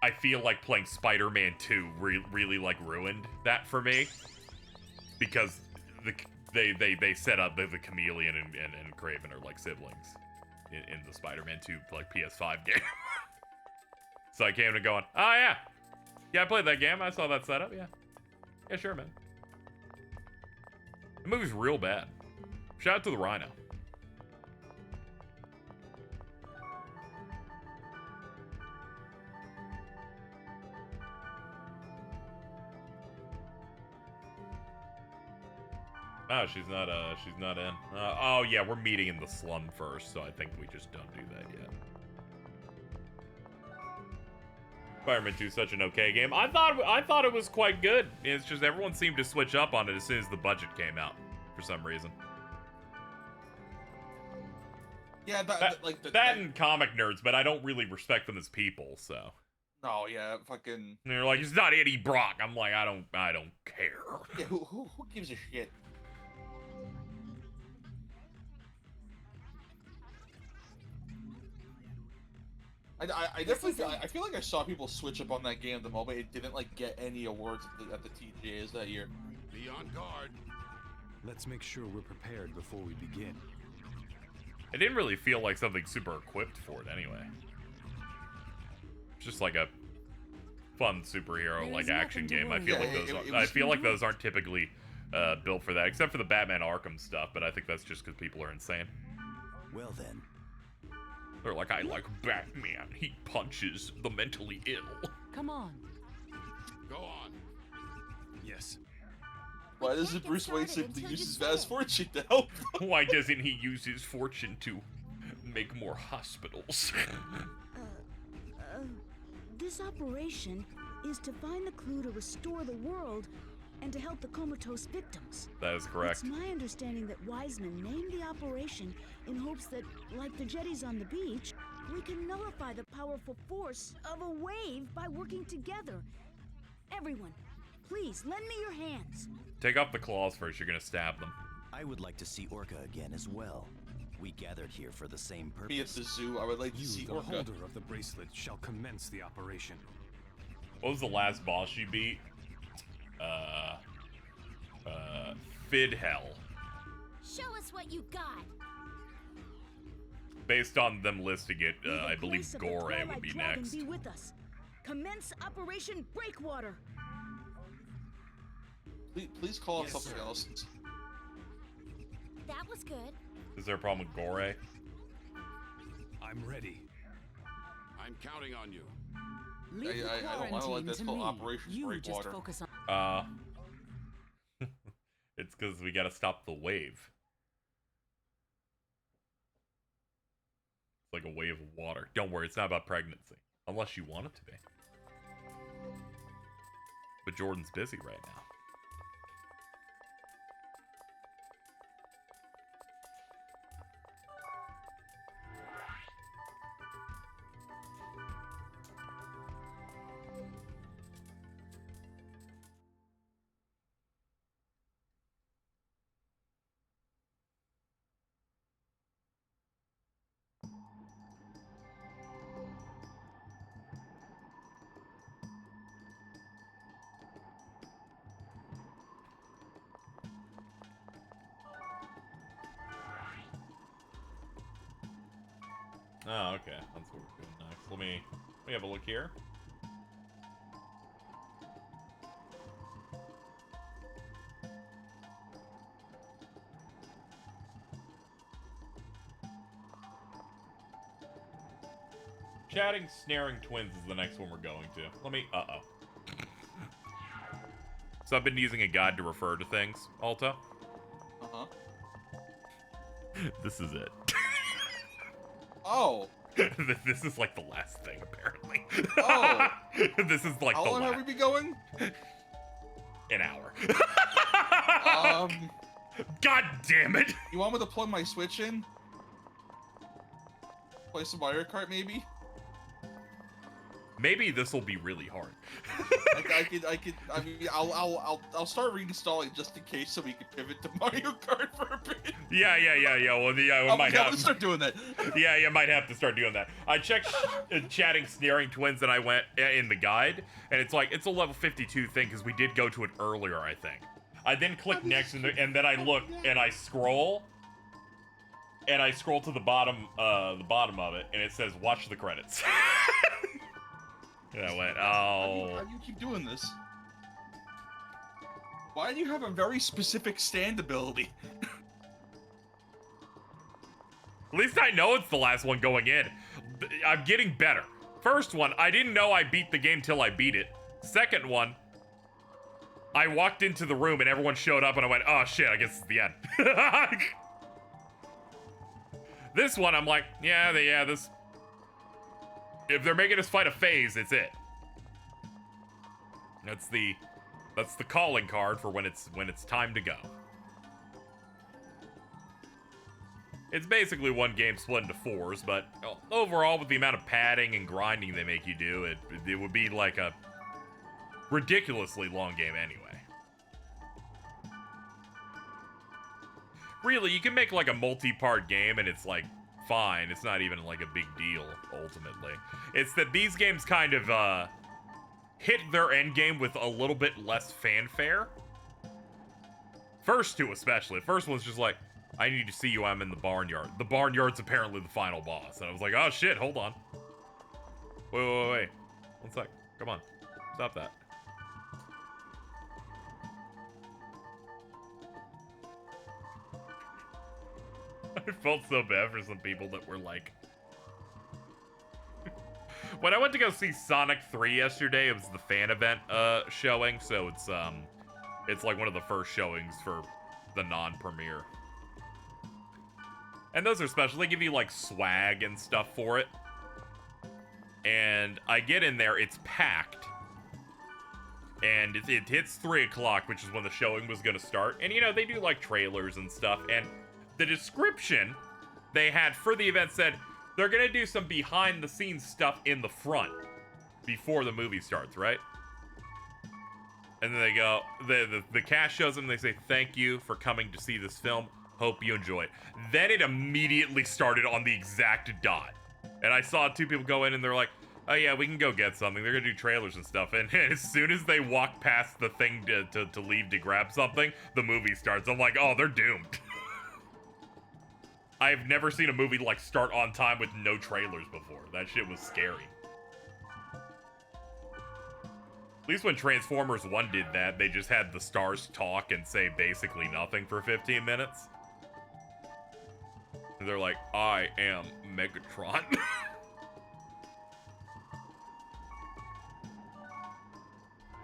I feel like playing Spider-Man 2 really like ruined that for me. Because they set up the chameleon and Kraven are like siblings in the Spider-Man 2 like PS5 game. So I came to going, oh yeah. Yeah, I played that game. I saw that setup, yeah. Yeah, sure, man. The movie's real bad. Shout out to the Rhino. Oh, she's not in. Oh yeah, we're meeting in the slum first, so I think we just don't do that yet. Spider-Man 2 is such an okay game. I thought it was quite good. It's just everyone seemed to switch up on it as soon as the budget came out, for some reason. Yeah, that and comic nerds, but I don't really respect them as people, so. No, yeah, fucking. And they're like, it's not Eddie Brock. I'm like, I don't care. Yeah, who gives a shit? I definitely I feel like I saw people switch up on that game the moment it didn't like get any awards at the TGAs that year. Be on guard. Let's make sure we're prepared before we begin. It didn't really feel like something super equipped for it anyway. It's just like a fun superhero like action game. I feel like those aren't typically built for that, except for the Batman Arkham stuff, but I think that's just because people are insane. Well then. They're like, I like Batman. He punches the mentally ill. Come on. Go on. Yes. Why doesn't Bruce Wayne simply use his vast fortune to help? Why doesn't he use his fortune to make more hospitals? This operation is to find the clue to restore the world and to help the comatose victims. That is correct. It's my understanding that Wiseman named the operation in hopes that, like the jetties on the beach, we can nullify the powerful force of a wave by working together. Everyone, please lend me your hands. Take off the claws first, you're gonna stab them. I would like to see Orca again as well. We gathered here for the same purpose. Me at the zoo, I would like to see You, the Orca. holder of the bracelet, shall commence the operation. What was the last boss you beat? Fidhel. Show us what you got. Based on them listing it, May the I believe grace of the Gore Twilight would be Dragon next. Be with us. Commence Operation Breakwater. Please call it Yes, something sir. else. That was good. Is there a problem with Gore? I'm ready. I'm counting on you. Leave the I don't quarantine like this to called me. Operation You just Breakwater. focus on. It's because we gotta stop the wave. It's like a wave of water. Don't worry, it's not about pregnancy. Unless you want it to be. But Jordan's busy right now. Oh, okay. That's what we're doing next. Let me have a look here. Chatting Snaring Twins is the next one we're going to. Let me... Uh-oh. So I've been using a guide to refer to things, Alta. Uh-huh. This is it. Oh. This is like the last thing, apparently. Oh. This is like How the long have we been going? An hour. God damn it! You want me to plug my Switch in? Play some Mario Kart, maybe? Maybe this will be really hard. I mean, I'll start reinstalling just in case, so we can pivot to Mario Kart for a bit. Yeah. Well, we might have to start doing that. Yeah, you might have to start doing that. I checked chatting Snaring Twins, and I went in the guide, and it's like it's a level 52 thing because we did go to it earlier, I think. I then click next, and then I look and I scroll, to the bottom of it, and it says watch the credits. And I went, oh. How do you keep doing this? Why do you have a very specific stand ability? At least I know it's the last one going in. I'm getting better. First one, I didn't know I beat the game till I beat it. Second one, I walked into the room and everyone showed up and I went, oh shit, I guess it's the end. This one, I'm like, yeah, this... If they're making us fight a phase, it's it. That's the calling card for when it's time to go. It's basically one game split into 4s, but overall, with the amount of padding and grinding they make you do, it would be like a ridiculously long game anyway. Really, you can make like a multi-part game and it's like fine. It's not even like a big deal, ultimately. It's that these games kind of hit their end game with a little bit less fanfare. First two especially. First one's just like, I need to see you, I'm in the barnyard. The barnyard's apparently the final boss. And I was like, oh shit, hold on. Wait. 1 sec. Come on. Stop that. I felt so bad for some people that were like... When I went to go see Sonic 3 yesterday, it was the fan event showing, so it's like one of the first showings for the non-premiere. And those are special. They give you like swag and stuff for it. And I get in there, it's packed. And it hits 3 o'clock, which is when the showing was gonna start. And you know, they do like trailers and stuff. And the description they had for the event said, they're gonna do some behind the scenes stuff in the front before the movie starts, right? And then they go, the cast shows them, they say, thank you for coming to see this film. Hope you enjoy it. Then it immediately started on the exact dot. And I saw 2 people go in and they're like, oh yeah, we can go get something. They're gonna do trailers and stuff. And as soon as they walk past the thing to leave to grab something, the movie starts. I'm like, oh, they're doomed. I've never seen a movie like start on time with no trailers before. That shit was scary. At least when Transformers 1 did that, they just had the stars talk and say basically nothing for 15 minutes. And they're like, I am Megatron.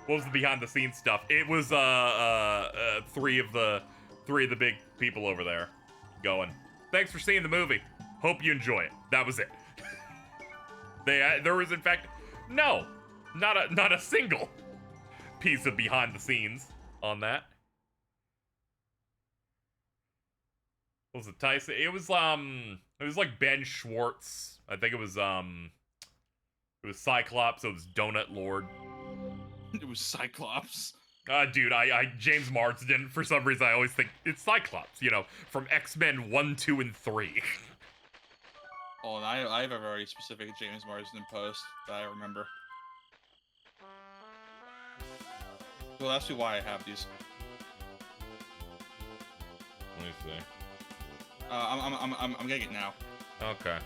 What was the behind the scenes stuff? It was three of the big people over there going, thanks for seeing the movie. Hope you enjoy it. That was it. There was in fact not a single piece of behind the scenes on that. What was it, Tyson? It was like Ben Schwartz. I think it was Cyclops. It was Donut Lord. It was Cyclops. Dude, James Marsden, for some reason I always think it's Cyclops, you know, from X-Men 1, 2, and 3. Oh, and I have a very specific James Marsden post that I remember. Well, that's why I have these. Let me see. I'm getting it now. Okay.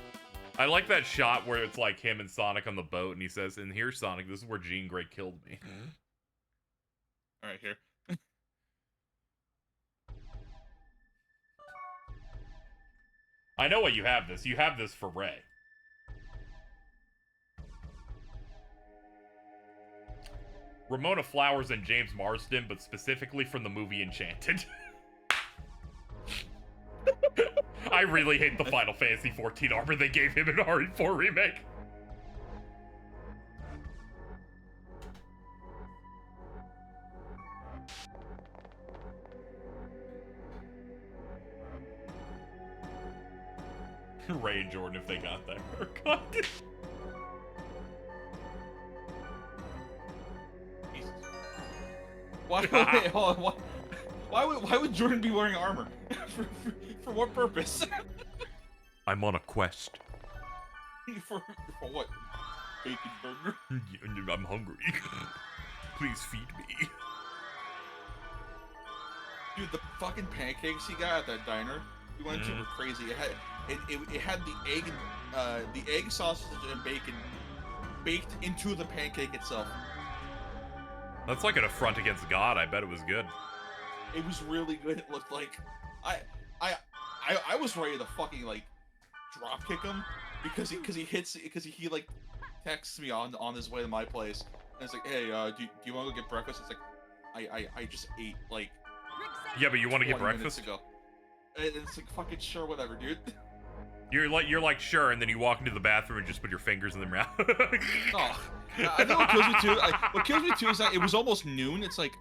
I like that shot where it's like him and Sonic on the boat, and he says, and here's Sonic, this is where Jean Grey killed me. Alright, here. I know what you have this. You have this for Ray. Ramona Flowers and James Marsden, but specifically from the movie Enchanted. I really hate the Final Fantasy XIV armor they gave him in RE4 Remake. Ray and Jordan if they got that haircut. Why? Wait, hold on. Why would Jordan be wearing armor? For what purpose? I'm on a quest. for what? Bacon burger? I'm hungry. Please feed me. Dude, the fucking pancakes he got at that diner we went to were crazy. It had the egg sausage and bacon baked into the pancake itself. That's like an affront against God. I bet it was good. It was really good. It looked like I was ready to fucking like drop kick him because he like texts me on his way to my place and it's like, hey, do you want to go get breakfast? It's like, I just ate like Yeah, but you want to get 20 minutes breakfast? ago. It's like fucking sure, whatever, dude. You're like sure, and then you walk into the bathroom and just put your fingers in the mouth. Oh, I know what kills me too. What kills me too is that it was almost noon. It's like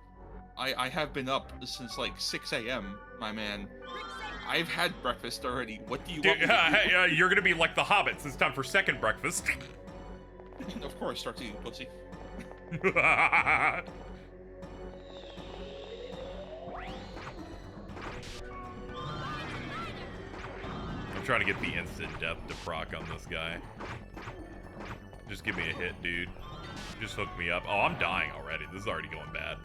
I have been up since like 6 a.m. My man, I've had breakfast already. What do you want me to do? You're gonna be like the hobbits. It's time for second breakfast. Of course, start eating pussy. I'm trying to get the instant death to proc on this guy. Just give me a hit, dude. Just hook me up. Oh, I'm dying already. This is already going bad.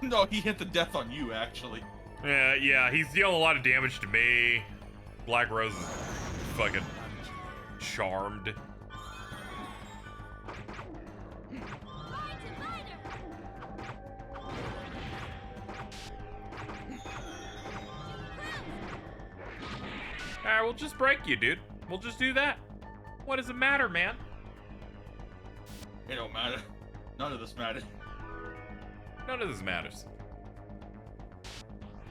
No, he hit the death on you, actually. Yeah, he's dealing a lot of damage to me. Black Rose is fucking charmed. Alright, we'll just break you, dude. We'll just do that. What does it matter, man? It don't matter. None of this matters. None of this matters.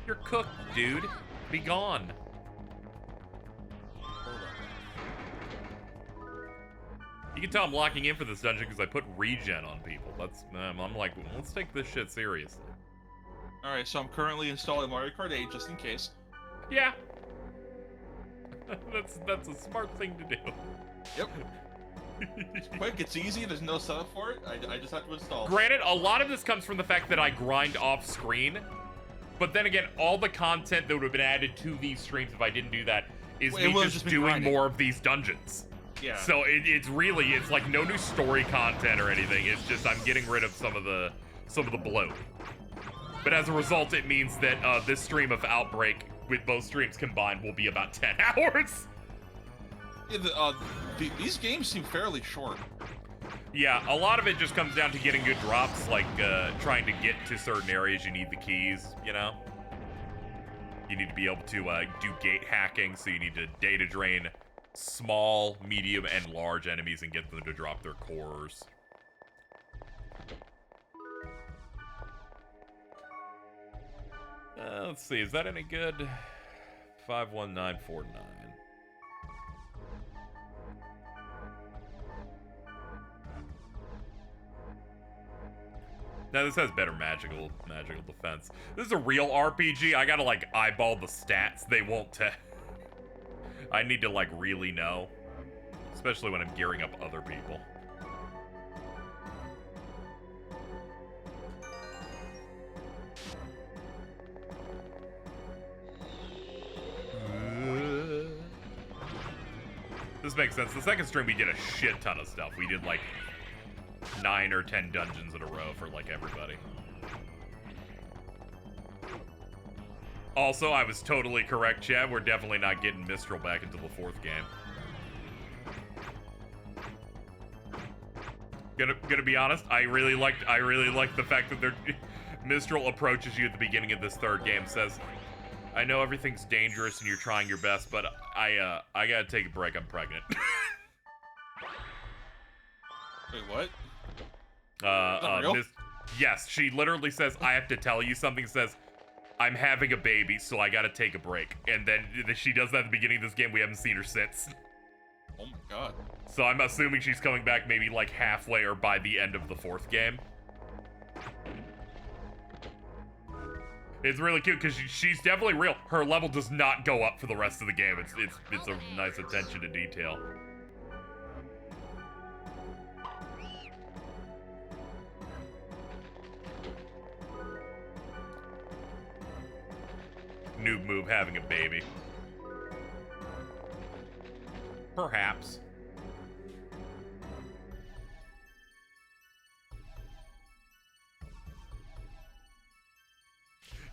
You're cooked, dude. Be gone. You can tell I'm locking in for this dungeon because I put regen on people. That's I'm like, let's take this shit seriously. All right, so I'm currently installing Mario Kart 8 just in case. Yeah. that's a smart thing to do. Yep. It's quick, it's easy, there's no setup for it. I just have to install. Granted, a lot of this comes from the fact that I grind off screen. But then again, all the content that would have been added to these streams if I didn't do that is me just doing grinding. more of these dungeons. Yeah. So it's like no new story content or anything. It's just I'm getting rid of some of the bloat. But as a result, it means that this stream of Outbreak with both streams combined will be about 10 hours. Yeah, these games seem fairly short. Yeah, a lot of it just comes down to getting good drops, like trying to get to certain areas. You need the keys, you know? You need to be able to do gate hacking, so you need to data drain small, medium, and large enemies and get them to drop their cores. Let's see, is that any good? 51949. Now this has better magical defense. This is a real RPG. I gotta like eyeball the stats. They won't tell. I need to like really know, especially when I'm gearing up other people. This makes sense. The second stream we did a shit ton of stuff. We did like 9 or 10 dungeons in a row for like everybody. Also, I was totally correct, Chad. We're definitely not getting Mistral back until the 4th game. Gonna be honest, I really liked the fact that Mistral approaches you at the beginning of this 3rd game, says, I know everything's dangerous and you're trying your best, but I gotta take a break, I'm pregnant. Wait, what? Yes, she literally says, I have to tell you something, says, I'm having a baby, so I gotta take a break. And then she does that at the beginning of this game, we haven't seen her since. Oh my god. So I'm assuming she's coming back maybe like halfway or by the end of the 4th game. It's really cute because she's definitely real. Her level does not go up for the rest of the game. It's a nice attention to detail. Noob move having a baby. Perhaps.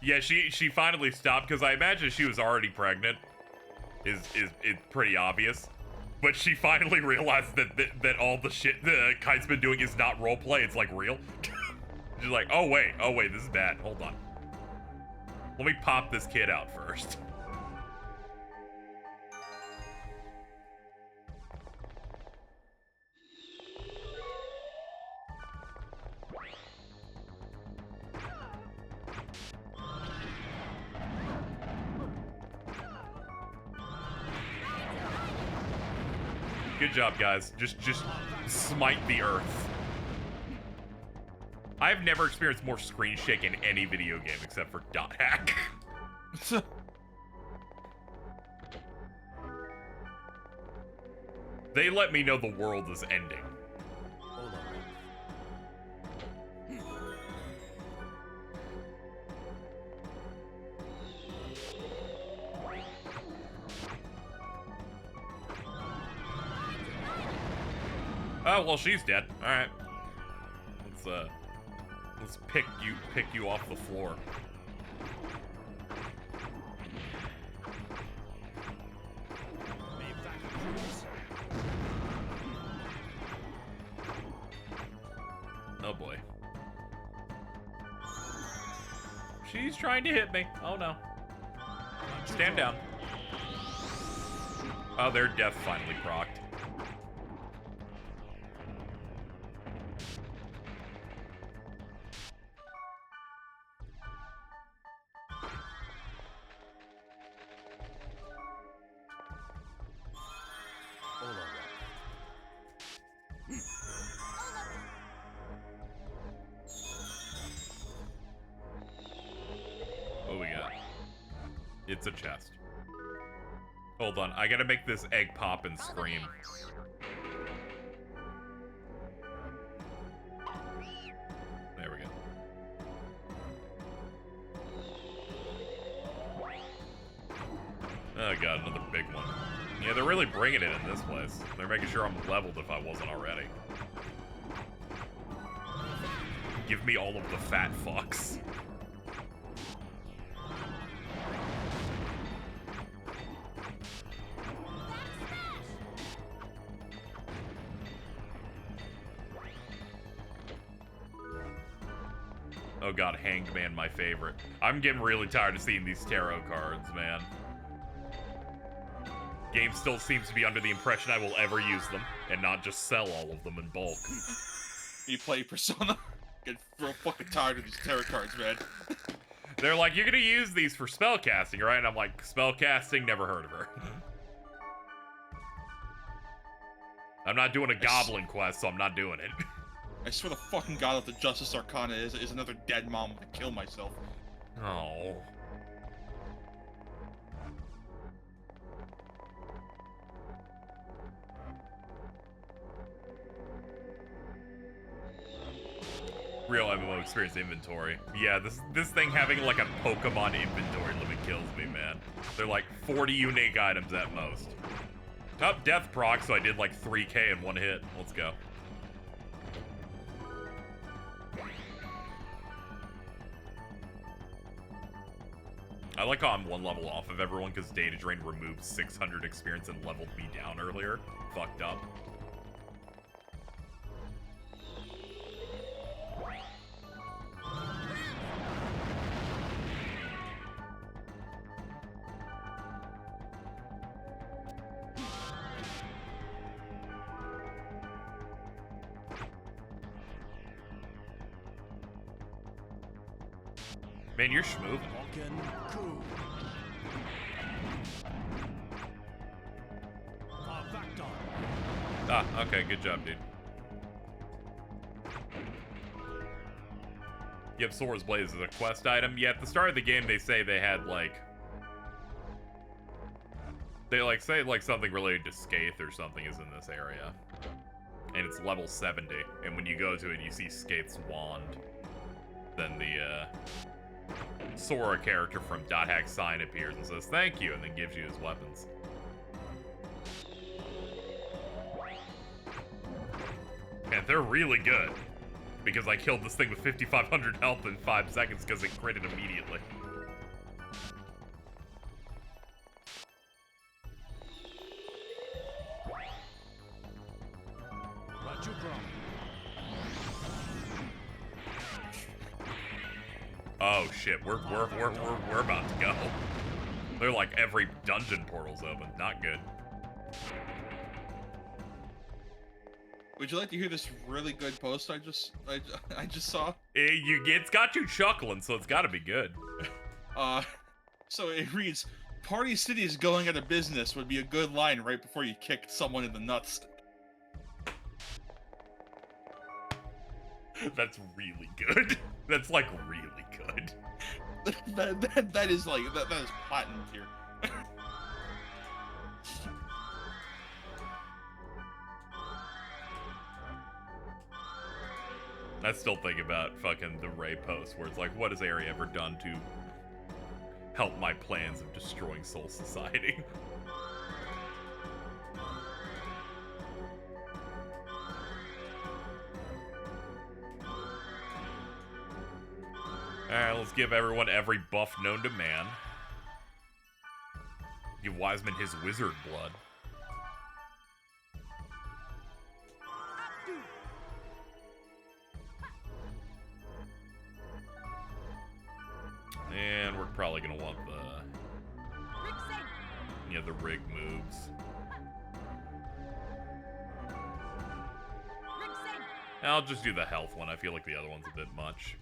Yeah, she finally stopped because I imagine she was already pregnant. Is pretty obvious. But she finally realized that all the shit the Kite's been doing is not roleplay, it's like real. She's like, oh wait, this is bad. Hold on. Let me pop this kid out first. Good job, guys. Just smite the earth. I've never experienced more screen shake in any video game except for Dot Hack. They let me know the world is ending. Oh, well, she's dead. All right. Let's pick you off the floor. Oh boy. She's trying to hit me. Oh no. Stand down. Oh, their death finally procced. What we got? It's a chest. Hold on, I gotta make this egg pop and scream. There we go. Oh god, another big one. Yeah, they're really bringing it in this place. They're making sure I'm leveled if I wasn't already. Give me all of the fat fucks. Oh god, Hanged Man, my favorite. I'm getting really tired of seeing these tarot cards, man. Game still seems to be under the impression I will ever use them, and not just sell all of them in bulk. You play Persona? Get real fucking tired of these tarot cards, man. They're like, you're gonna use these for spellcasting, right? And I'm like, spellcasting? Never heard of her. I'm not doing a goblin quest, so I'm not doing it. I swear to fucking god that the Justice Arcana is another dead mom to kill myself. Oh. Real MMO experience inventory. Yeah, this thing having like a Pokemon inventory limit kills me, man. They're like 40 unique items at most. Oh, death proc, so I did like 3k in one hit. Let's go. I like how I'm one level off of everyone because Data Drain removed 600 experience and leveled me down earlier. Fucked up. Man, you're schmoving. Ah, okay, good job, dude. Yep, Sora's Blaze is a quest item. Yeah, at the start of the game, they say they had, like... They, like, say, like, something related to Skaith or something is in this area. And it's level 70. And when you go to it, you see Skaith's wand. Then the, Sora character from Dot Hack Sign appears and says, thank you, and then gives you his weapons. Man, they're really good. Because I killed this thing with 5,500 health in 5 seconds because it critted immediately. Oh shit, we're about to go. They're like every dungeon portal's open. Not good. Would you like to hear this really good post I just saw? It's got you chuckling, so it's got to be good. So it reads, Party City is going out of business would be a good line right before you kicked someone in the nuts. That's really good. That's like really good. that is like that is platinum tier. I still think about fucking the Ray post where it's like, what has Ari ever done to help my plans of destroying Soul Society? Alright, let's give everyone every buff known to man. Give Wiseman his wizard blood. And we're probably gonna want the rig moves. I'll just do the health one. I feel like the other one's a bit much.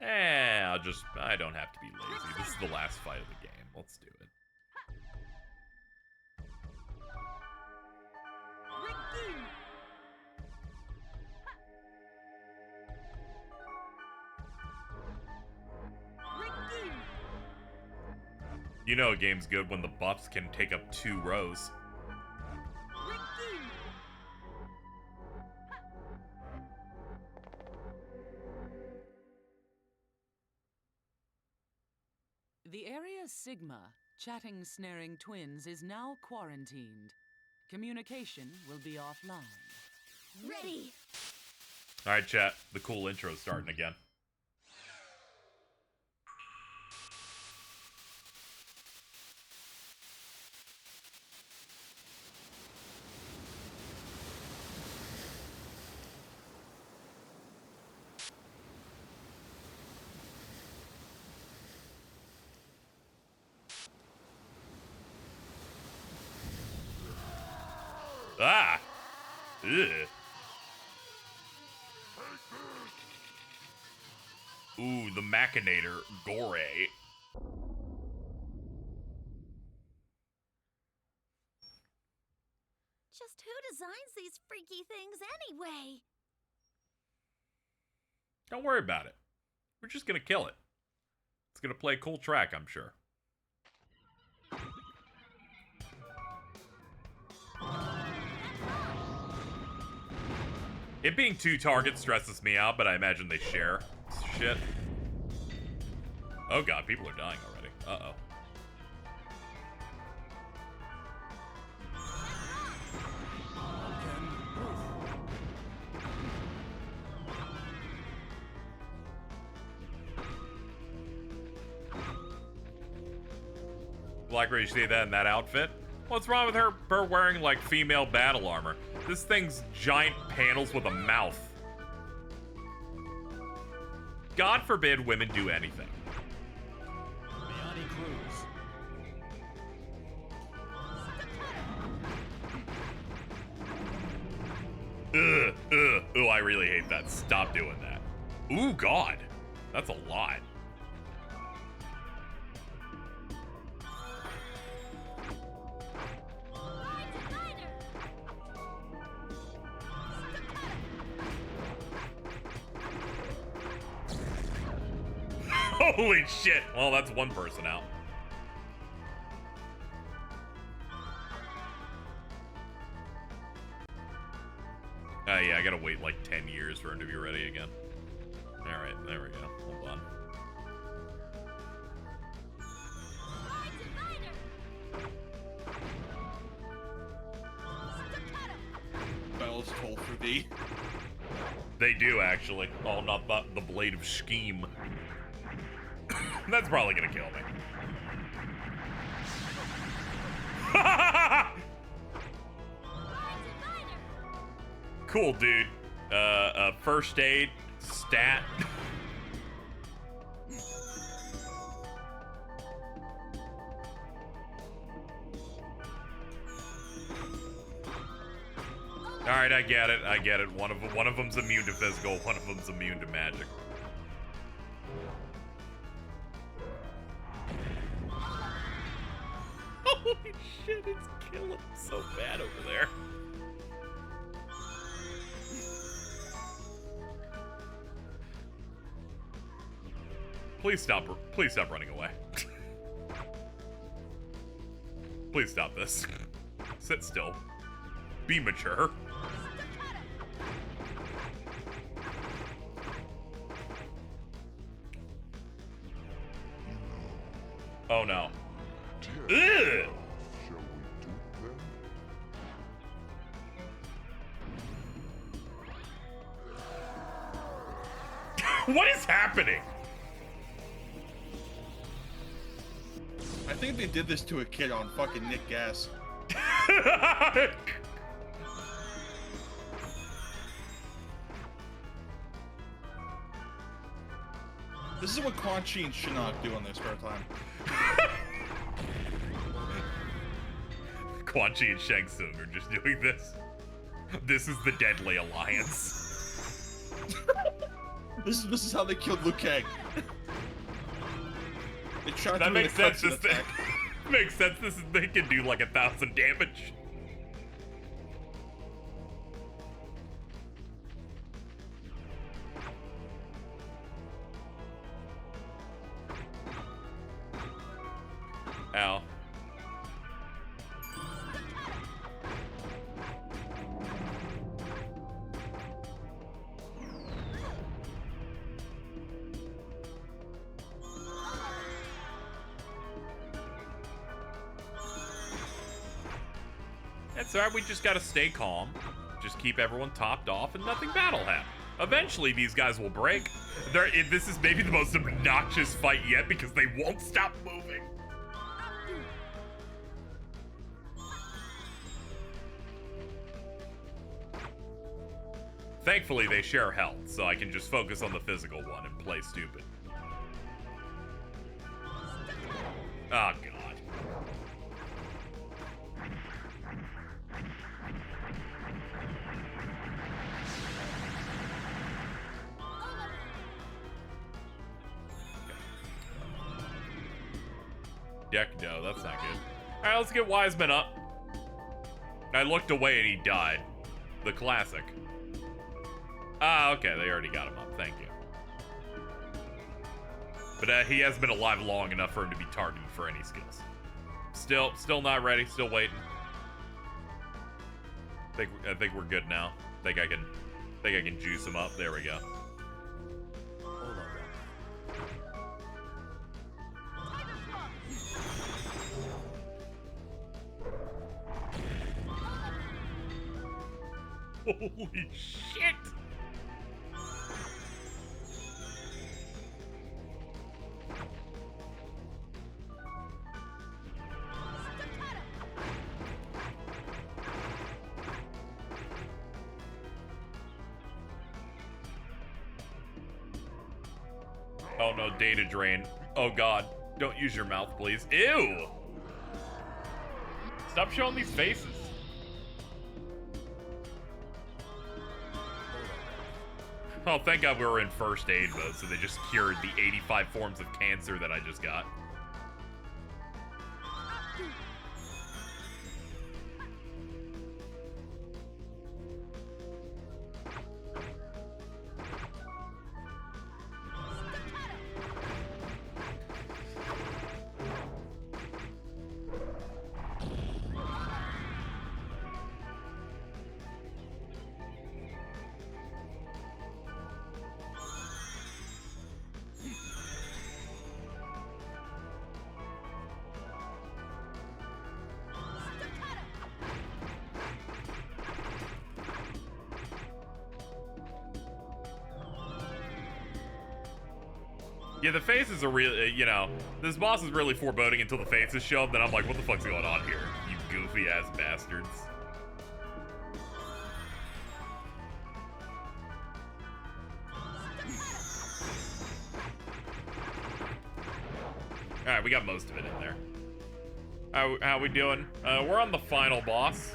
I don't have to be lazy. This is the last fight of the game. Let's do it. You know a game's good when the buffs can take up 2 rows. The area Sigma, chatting snaring twins, is now quarantined. Communication will be offline. Ready! Alright, chat. The cool intro's starting again. Ah! Ugh. Ooh, the Machinator, Gore. Just who designs these freaky things anyway? Don't worry about it. We're just gonna kill it. It's gonna play a cool track, I'm sure. It being 2 targets stresses me out, but I imagine they share shit. Oh god, people are dying already. Uh-oh. Black Ray, you see that in that outfit? What's wrong with her wearing, like, female battle armor? This thing's giant panels with a mouth. God forbid women do anything. Ugh, I really hate that. Stop doing that. Ooh, God. That's a lot. Holy shit! Well, that's one person out. Yeah, I gotta wait like 10 years for him to be ready again. Alright, there we go. Hold on. Bells toll for thee. They do, actually. Oh, not the blade of scheme. That's probably gonna kill me. Cool, dude. First aid, stat. Alright, I get it. One of them's immune to physical, one of them's immune to magic. Holy shit, it's killing so bad over there. Please stop running away. Please stop this. Sit still. Be mature. Oh no. Ugh! What is happening? I think they did this to a kid on fucking Nick Gas. This is what Quan Chi and Shinnok do in their spare time. Quan Chi and Shang Tsung are just doing this. This is the Deadly Alliance. This is how they killed Liu Kang. They tried That to makes sense. This attack. Makes sense. They can do like 1,000 damage. Ow. That's alright, we just gotta stay calm. Just keep everyone topped off and nothing bad will happen. Eventually, these guys will break. This is maybe the most obnoxious fight yet because they won't stop moving. Thankfully, they share health, so I can just focus on the physical one and play stupid. Oh, God. Deck, no, that's not good. Alright, let's get Wiseman up. I looked away and he died. The classic. Ah, okay, they already got him up. Thank you. But he hasn't been alive long enough for him to be targeted for any skills. Still not ready. Still waiting. I think we're good now. I think I can juice him up. There we go. Holy shit! Oh no, data drain. Oh god. Don't use your mouth, please. Ew! Stop showing these faces. Oh, thank God we were in first aid mode, so they just cured the 85 forms of cancer that I just got. Yeah, the faces are really, you know, this boss is really foreboding until the faces show up, then I'm like, what the fuck's going on here? You goofy ass bastards. Alright, we got most of it in there. How we doing? We're on the final boss.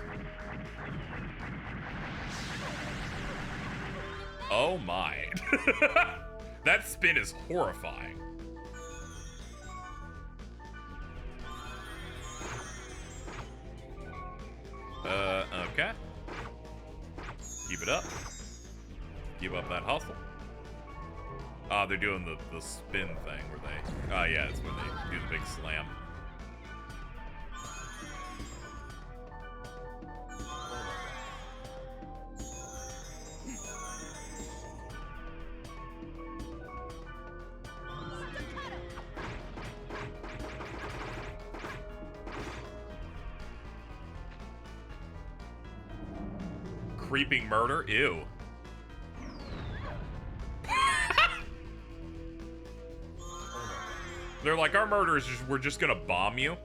Oh my. That spin is horrifying. Okay. Keep it up. Keep up that hustle. Oh, they're doing the spin thing where they... Oh, yeah, it's when they do the big slam. Creeping murder? Ew. They're like, our murderers, we're just gonna bomb you.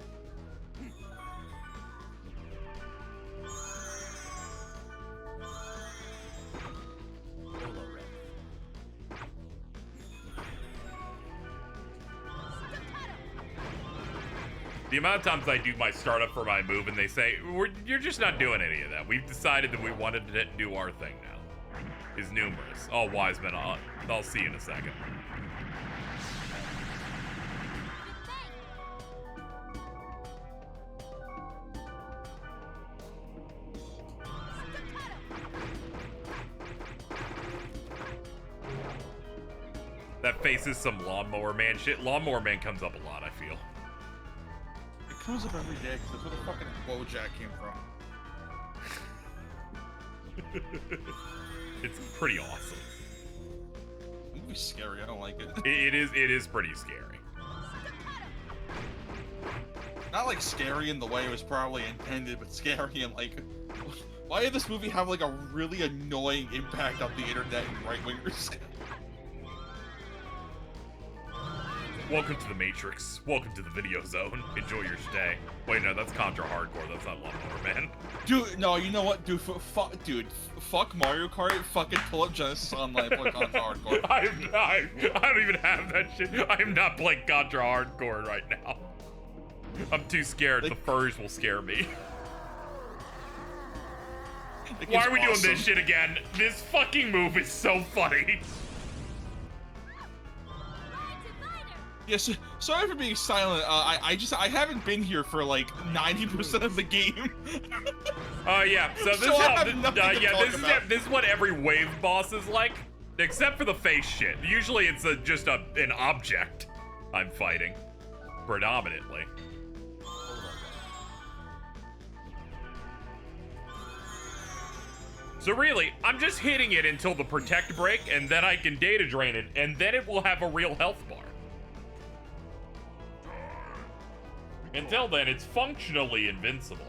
The amount of times I do my startup for my move and they say, you're just not doing any of that. We've decided that we wanted to do our thing now. Is numerous. Oh, Wiseman, I'll see you in a second. That faces some Lawnmower Man shit. Lawnmower Man comes up a lot, I feel. It comes up every day because that's where the fucking Bojack came from. It's pretty awesome. The movie's scary. I don't like it. It is pretty scary. Not like scary in the way it was probably intended, but scary in like, why did this movie have like a really annoying impact on the internet and right-wingers? Welcome to the Matrix. Welcome to the video zone. Enjoy your stay. Wait, no, that's Contra Hardcore. That's not Lawnmower Man. Dude, no, you know what? Dude, fuck Mario Kart. Fucking pull up Genesis Online and play Contra Hardcore. I don't even have that shit. I am not playing Contra Hardcore right now. I'm too scared. The furs will scare me. Why are we doing this shit again? This fucking move is so funny. Yes, sorry for being silent. I haven't been here for like 90% of the game. Yeah. So this this is what every wave boss is like, except for the face shit. Usually it's just an object I'm fighting, predominantly. So really, I'm just hitting it until the protect break, and then I can data drain it, and then it will have a real health bar. Until then, it's functionally invincible.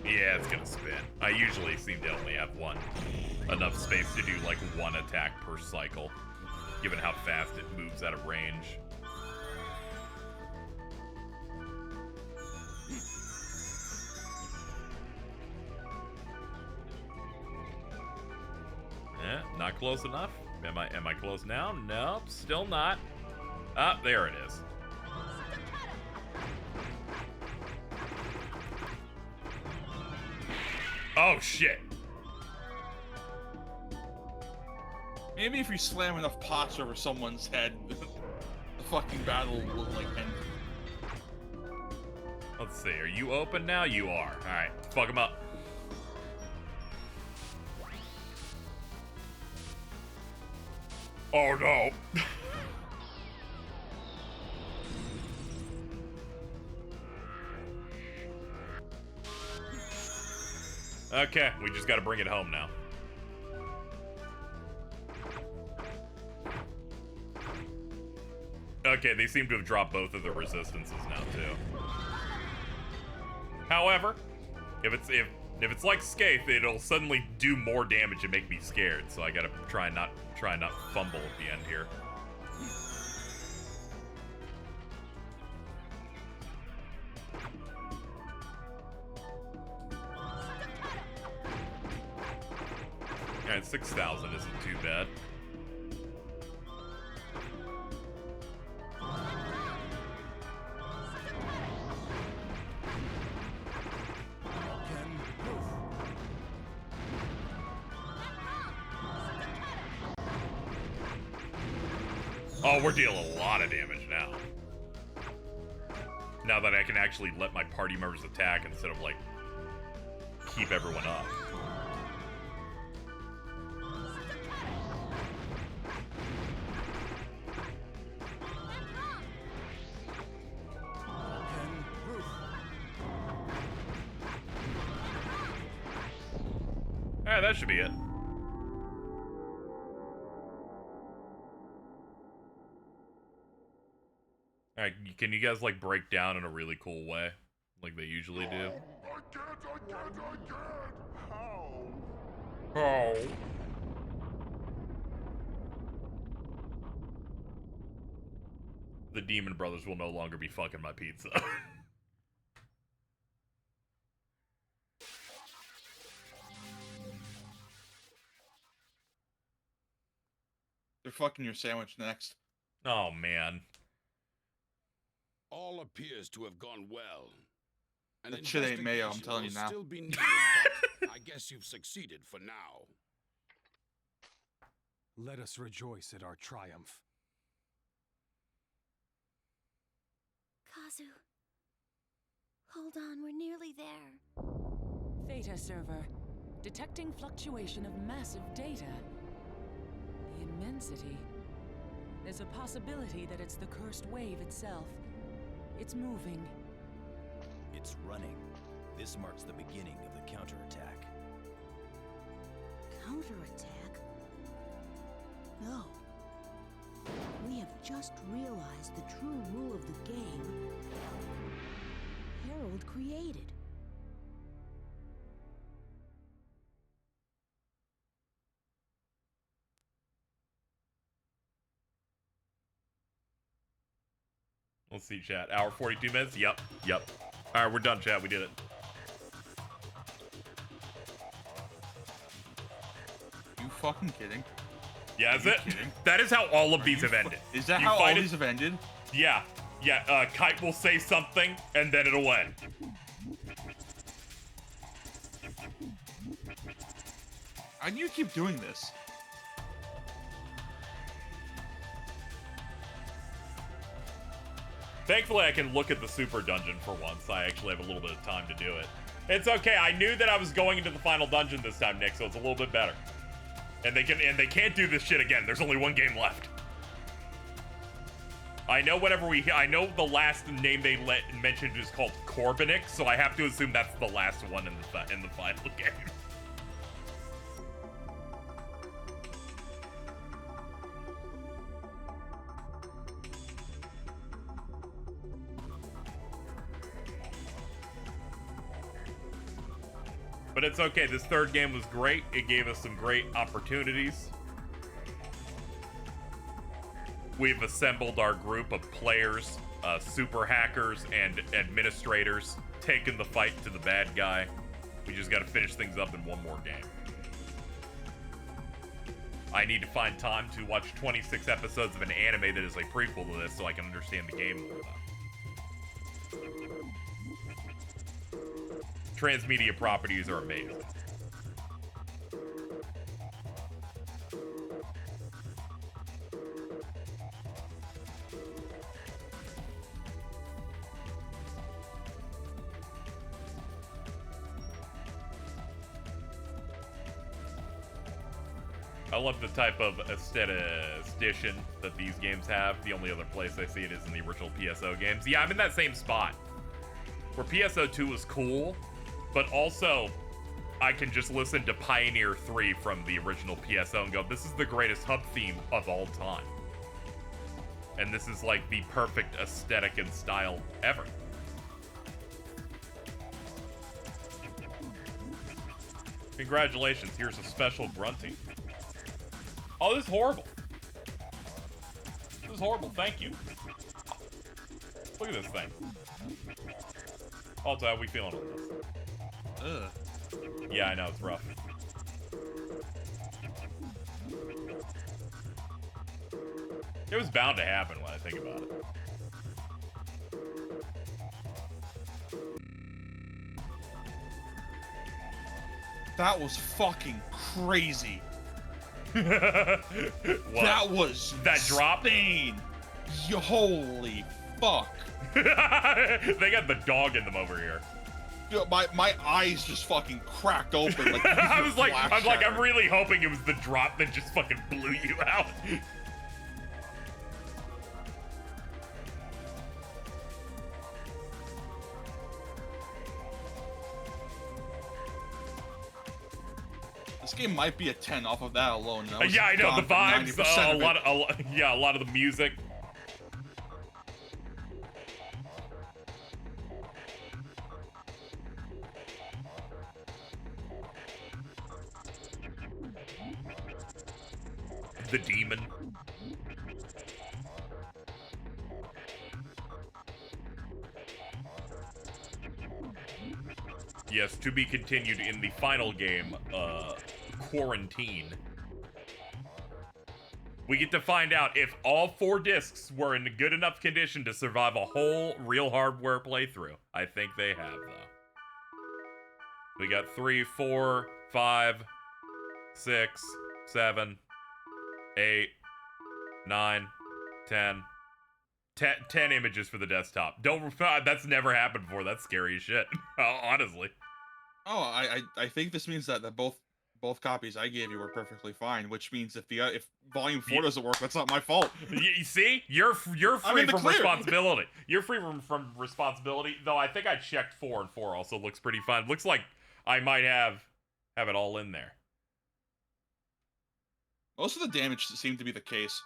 Yeah, it's gonna spin. I usually seem to only have enough space to do like one attack per cycle, given how fast it moves out of range. Not close enough. Am I close now? Nope, still not. Ah, there it is. Oh, shit. Maybe if you slam enough pots over someone's head, the fucking battle will, like, end. Let's see. Are you open now? You are. All right. Fuck him up. Oh, no. Okay, we just gotta bring it home now. Okay, they seem to have dropped both of the resistances now too. However, if it's like Scathe, it'll suddenly do more damage and make me scared. So I gotta try and not fumble at the end here. Alright, 6,000 isn't too bad. Oh, we're dealing a lot of damage now. Now that I can actually let my party members attack instead of, like, keep everyone up. Alright, that should be it. Alright, can you guys, like, break down in a really cool way? Like they usually do? I can't! How? Oh. The Demon Brothers will no longer be fucking my pizza. They're fucking your sandwich next. Oh, man. All appears to have gone well. An That shit ain't mayo, I'm investigation telling you will now. Still be needed, but I guess you've succeeded for now. Let us rejoice at our triumph. Kazu. Hold on, we're nearly there. Theta server. Detecting fluctuation of massive data. The immensity. There's a possibility that it's the cursed wave itself. It's moving. It's running. This marks the beginning of the counterattack. Counterattack? No. We have just realized the true rule of the game Harold created. Let's see, chat. Hour 42 minutes? Yep. Alright, we're done, chat. We did it. You fucking kidding? Yeah, is Are you it? kidding? That is how all of Are these you have ended. Is that You how all fight it- these have ended? Yeah. Kite will say something, and then it'll end. How do you keep doing this? Thankfully, I can look at the super dungeon for once. I actually have a little bit of time to do it. It's okay. I knew that I was going into the final dungeon this time, Nick, so it's a little bit better. And they can't do this shit again. There's only one game left. I know I know the last name they mentioned is called Corbinic, so I have to assume that's the last one in the final game. But it's okay. This third game was great. It gave us some great opportunities. We've assembled our group of players, super hackers, and administrators, taking the fight to the bad guy. We just got to finish things up in one more game. I need to find time to watch 26 episodes of an anime that is a prequel to this so I can understand the game more. Transmedia properties are amazing. I love the type of aesthetician that these games have. The only other place I see it is in the original PSO games. Yeah, I'm in that same spot. Where PSO 2 was cool, but also I can just listen to Pioneer 3 from the original PSO and go, this is the greatest hub theme of all time. And this is like the perfect aesthetic and style ever. Congratulations, here's a special grunting. Oh, this is horrible. This is horrible, thank you. Look at this thing. Also, how we feeling on this? Ugh. Yeah, I know, it's rough. It was bound to happen when I think about it. That was fucking crazy. What? That was that drop? insane. Holy fuck. They got the dog in them over here. Yo, my eyes just fucking cracked open. Like, I'm really hoping it was the drop that just fucking blew you out. This game might be a 10 off of that alone. That Yeah, I know the vibes. A lot of the music. The demon. Yes, to be continued in the final game, Quarantine. We get to find out if all 4 discs were in good enough condition to survive a whole real hardware playthrough. I think they have, though. We got 3, 4, 5, 6, 7, 8, 9, 10. 10 images for the desktop. That's never happened before. That's scary as shit. Honestly. Oh, I think this means that both copies I gave you were perfectly fine, which means if volume 4 doesn't work, that's not my fault. You see, you're free from responsibility. You're free from responsibility. Though I think I checked 4, and 4 also looks pretty fine. Looks like I might have it all in there. Most of the damage seemed to be the case.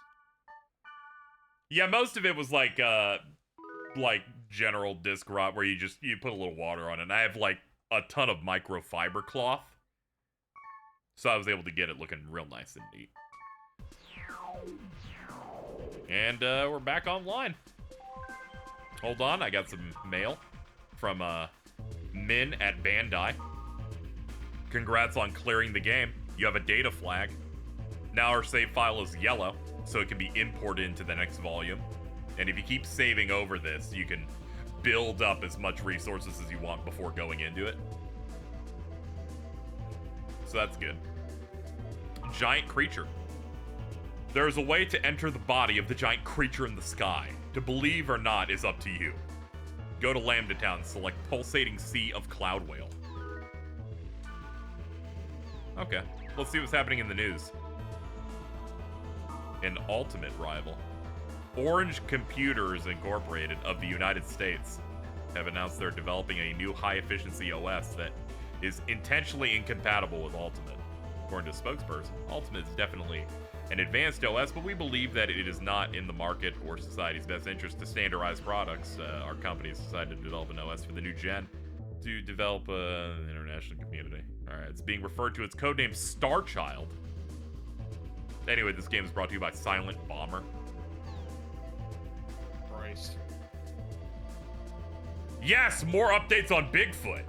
Yeah, most of it was like general disc rot where you put a little water on it. And I have like a ton of microfiber cloth. So I was able to get it looking real nice and neat. And we're back online. Hold on, I got some mail from Min at Bandai. Congrats on clearing the game. You have a data flag. Now our save file is yellow, so it can be imported into the next volume. And if you keep saving over this, you can build up as much resources as you want before going into it. So that's good. Giant creature. There is a way to enter the body of the giant creature in the sky. To believe or not is up to you. Go to Lambda Town, select Pulsating Sea of Cloud Whale. Okay, let's see what's happening in the news. An ultimate rival. Orange Computers Incorporated of the United States have announced they're developing a new high-efficiency OS that is intentionally incompatible with Ultimate. According to a spokesperson, Ultimate is definitely an advanced OS, but we believe that it is not in the market or society's best interest to standardize products. Our company has decided to develop an OS for the new gen to develop an international community. Alright, it's being referred to as codename Starchild. Anyway, this game is brought to you by Silent Bomber. Christ. Yes, more updates on Bigfoot.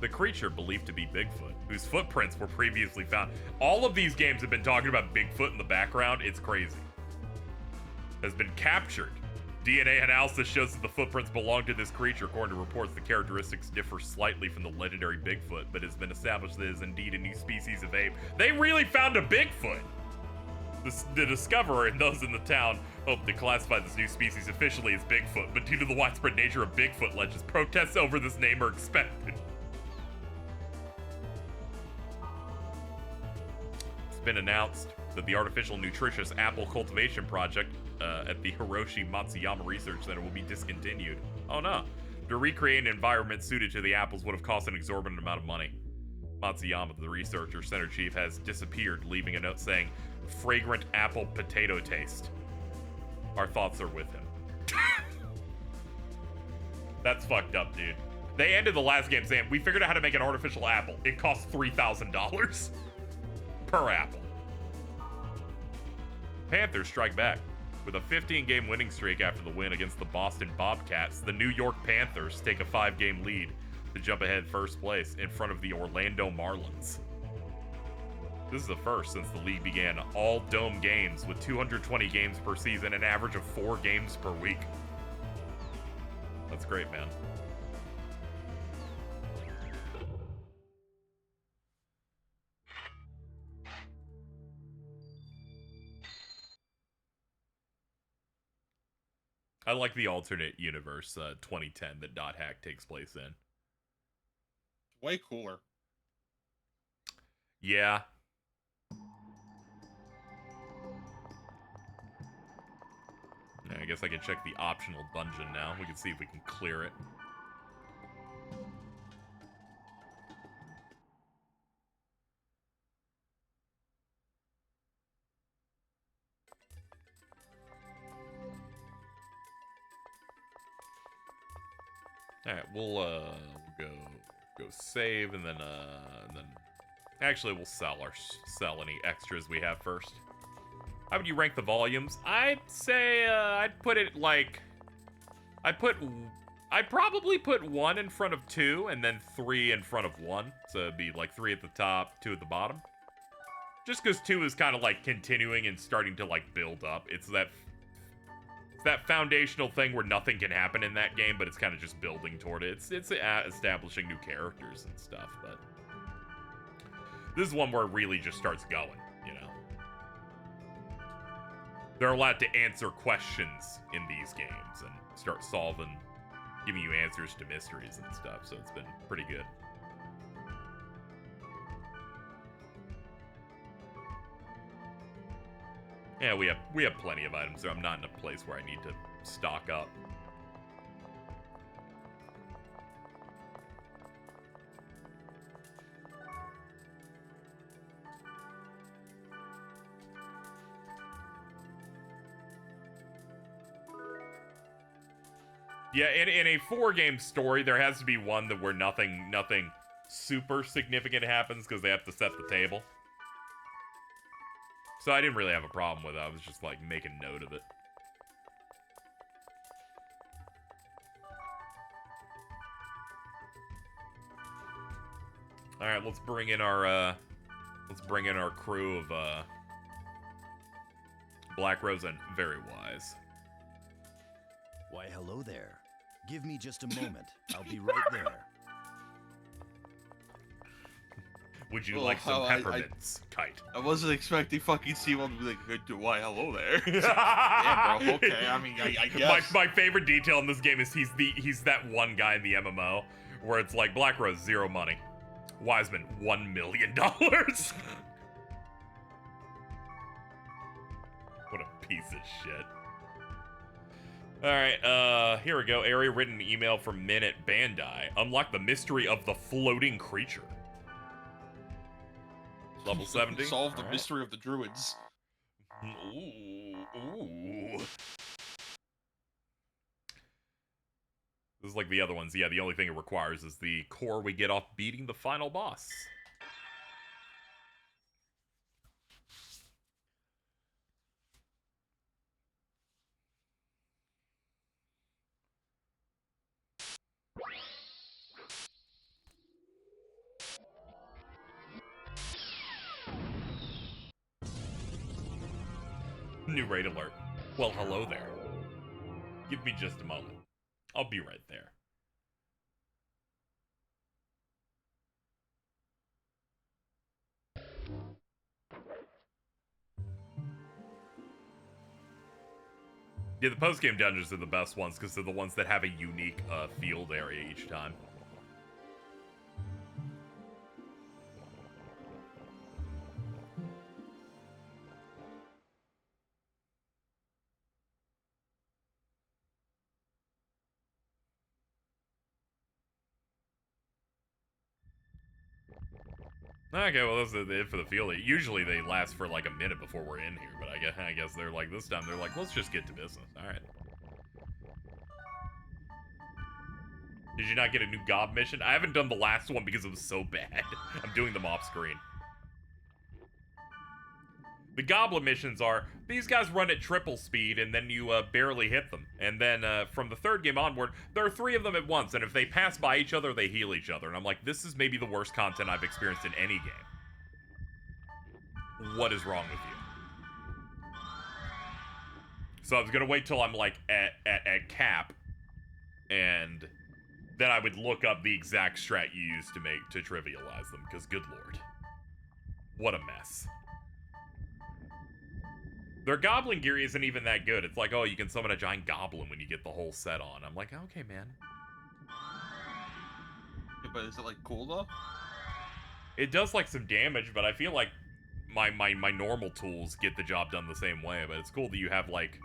The creature believed to be Bigfoot, whose footprints were previously found. All of these games have been talking about Bigfoot in the background. It's crazy. Has been captured. DNA analysis shows that the footprints belong to this creature. According to reports, the characteristics differ slightly from the legendary Bigfoot, but it has been established that it is indeed a new species of ape. They really found a Bigfoot! The discoverer and those in the town hope to classify this new species officially as Bigfoot, but due to the widespread nature of Bigfoot legends, protests over this name are expected. It's been announced that the artificial nutritious apple cultivation project at the Hiroshi Matsuyama Research Center will be discontinued. Oh no. To recreate an environment suited to the apples would have cost an exorbitant amount of money. Matsuyama, the researcher center chief, has disappeared, leaving a note saying, "Fragrant apple potato taste. Our thoughts are with him." That's fucked up, dude. They ended the last game saying, "We figured out how to make an artificial apple. It costs $3,000 per apple." Panthers strike back. With a 15-game winning streak after the win against the Boston Bobcats, the New York Panthers take a 5-game lead to jump ahead first place in front of the Orlando Marlins. This is the first since the league began. All dome games with 220 games per season, an average of 4 games per week. That's great, man. I like the alternate universe 2010 that Dot Hack takes place in. Way cooler. Yeah. I guess I can check the optional dungeon now. We can see if we can clear it. Alright, we'll go save and then actually we'll sell any extras we have first. How would you rank the volumes? I'd say I'd put it like I'd probably put 1 in front of 2 and then 3 in front of 1. So it'd be like 3 at the top, 2 at the bottom. Just because 2 is kind of like continuing and starting to like build up. It's that foundational thing where nothing can happen in that game, but it's kind of just building toward it. It's establishing new characters and stuff, but this is one where it really just starts going, you know. They're allowed to answer questions in these games and start solving, giving you answers to mysteries and stuff, so it's been pretty good. Yeah, we have plenty of items, so I'm not in a place where I need to stock up. Yeah, in a 4-game story, there has to be one where nothing super significant happens because they have to set the table. So I didn't really have a problem with it. I was just like making note of it. All right, let's bring in our crew of Black Rose and Very Wise. Why, hello there. Give me just a moment. I'll be right there. Would you like some peppermints, Kite? I wasn't expecting fucking C1 to be like, why, hello there. Yeah, bro, okay, I mean, I guess. My favorite detail in this game is he's that one guy in the MMO where it's like, Black Rose, 0 money. Wiseman, $1 million. What a piece of shit. Alright, here we go. Area written email from Min at Bandai. Unlock the mystery of the floating creature. Level 70. Solve the mystery of the druids. Ooh. This is like the other ones. Yeah, the only thing it requires is the core we get off beating the final boss. New raid alert. Well, hello there. Give me just a moment. I'll be right there. Yeah, the post-game dungeons are the best ones because they're the ones that have a unique field area each time. Okay, well, that's it for the field. Usually they last for like a minute before we're in here, but I guess they're like, this time they're like, let's just get to business. Alright. Did you not get a new gob mission? I haven't done the last one because it was so bad. I'm doing them off screen. The goblin missions are, these guys run at triple speed and then you barely hit them. And then from the 3rd game onward, there are 3 of them at once, and if they pass by each other, they heal each other. And I'm like, this is maybe the worst content I've experienced in any game. what is wrong with you? So I was gonna wait till I'm like at cap, and then I would look up the exact strat you used to trivialize them, because good lord. What a mess. Their goblin gear isn't even that good. It's like, oh, you can summon a giant goblin when you get the whole set on. I'm like, okay, man. Yeah, but is it, like, cool, though? It does, like, some damage, but I feel like my normal tools get the job done the same way. But it's cool that you have, like,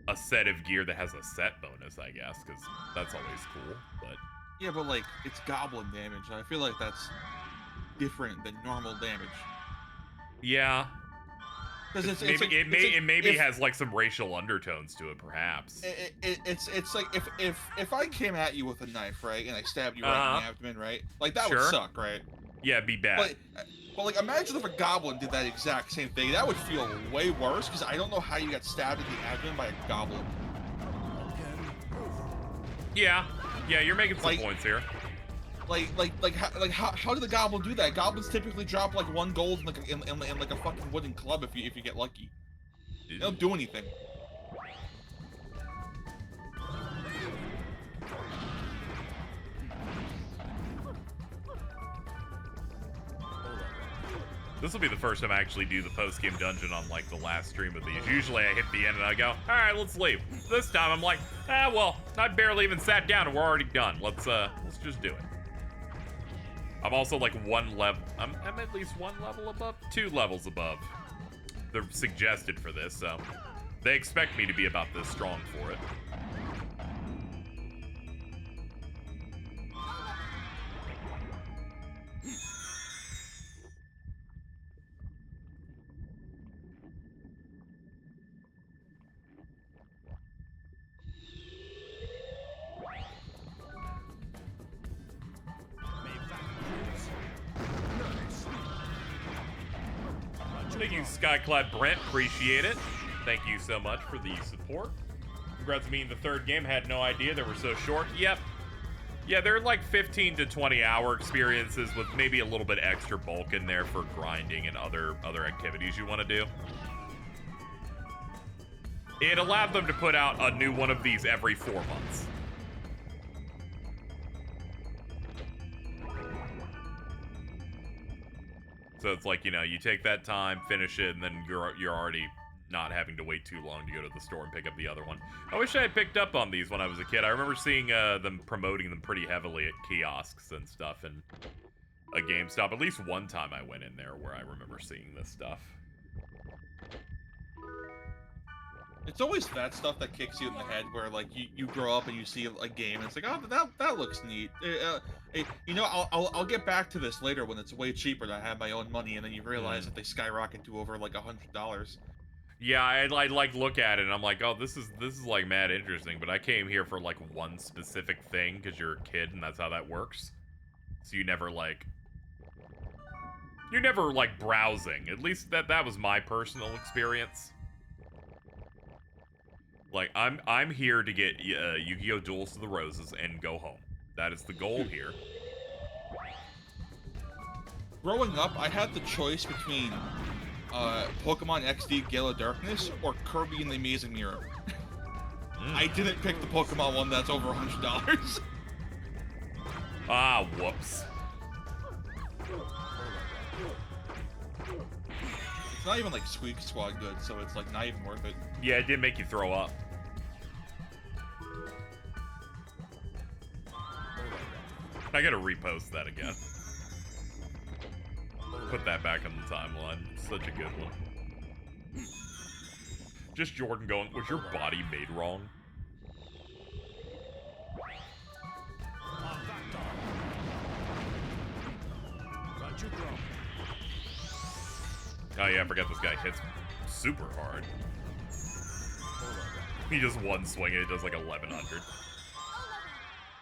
a set of gear that has a set bonus, I guess, because that's always cool, but... Yeah, but, like, it's goblin damage, and I feel like that's different than normal damage. Yeah. Because it maybe has, like, some racial undertones to it, perhaps. It's like, if I came at you with a knife, right, and I stabbed you right in the abdomen, right? Like, that would suck, right? Yeah, it'd be bad. But, like, imagine if a goblin did that exact same thing. That would feel way worse, because I don't know how you got stabbed in the abdomen by a goblin. Yeah, you're making some points here. How did the goblin do that? Goblins typically drop, like, 1 gold in like a fucking wooden club if you get lucky. They don't do anything. This will be the first time I actually do the post-game dungeon on, like, the last stream of these. Usually I hit the end and I go, alright, let's leave. This time I'm like, well, I barely even sat down and we're already done. Let's just do it. I'm also, like, I'm at least 1 level above? 2 levels above. They're suggested for this, so they expect me to be about this strong for it. Thank you, Skyclad Brent. Appreciate it. Thank you so much for the support. Congrats on being the 3rd game. Had no idea they were so short. Yep. Yeah, they're like 15 to 20 hour experiences with maybe a little bit extra bulk in there for grinding and other activities you want to do. It allowed them to put out a new one of these every 4 months. So it's like, you know, you take that time, finish it, and then you're already not having to wait too long to go to the store and pick up the other one. I wish I had picked up on these when I was a kid. I remember seeing them promoting them pretty heavily at kiosks and stuff and a GameStop. At least one time I went in there where I remember seeing this stuff. It's always that stuff that kicks you in the head where, like, you grow up and you see a game and it's like, oh, that looks neat. Hey, you know, I'll get back to this later when it's way cheaper to have my own money, and then you realize that they skyrocket to over like $100. Yeah, I like look at it and I'm like, oh, this is like mad interesting, but I came here for like one specific thing because you're a kid and that's how that works. So you're never like browsing. At least that was my personal experience. Like, I'm here to get Yu-Gi-Oh! Duels to the Roses and go home. That is the goal here. Growing up, I had the choice between Pokemon XD Gale of Darkness or Kirby and the Amazing Mirror. I didn't pick the Pokemon one that's over $100. Ah, whoops. It's not even like Squeak Squad good, so it's like not even worth it. Yeah, it did make you throw up. I gotta repost that again. Put that back on the timeline. Such a good one. Just Jordan going, was your body made wrong? Oh yeah, I forgot this guy hits super hard. He just one swing and it does like 1100.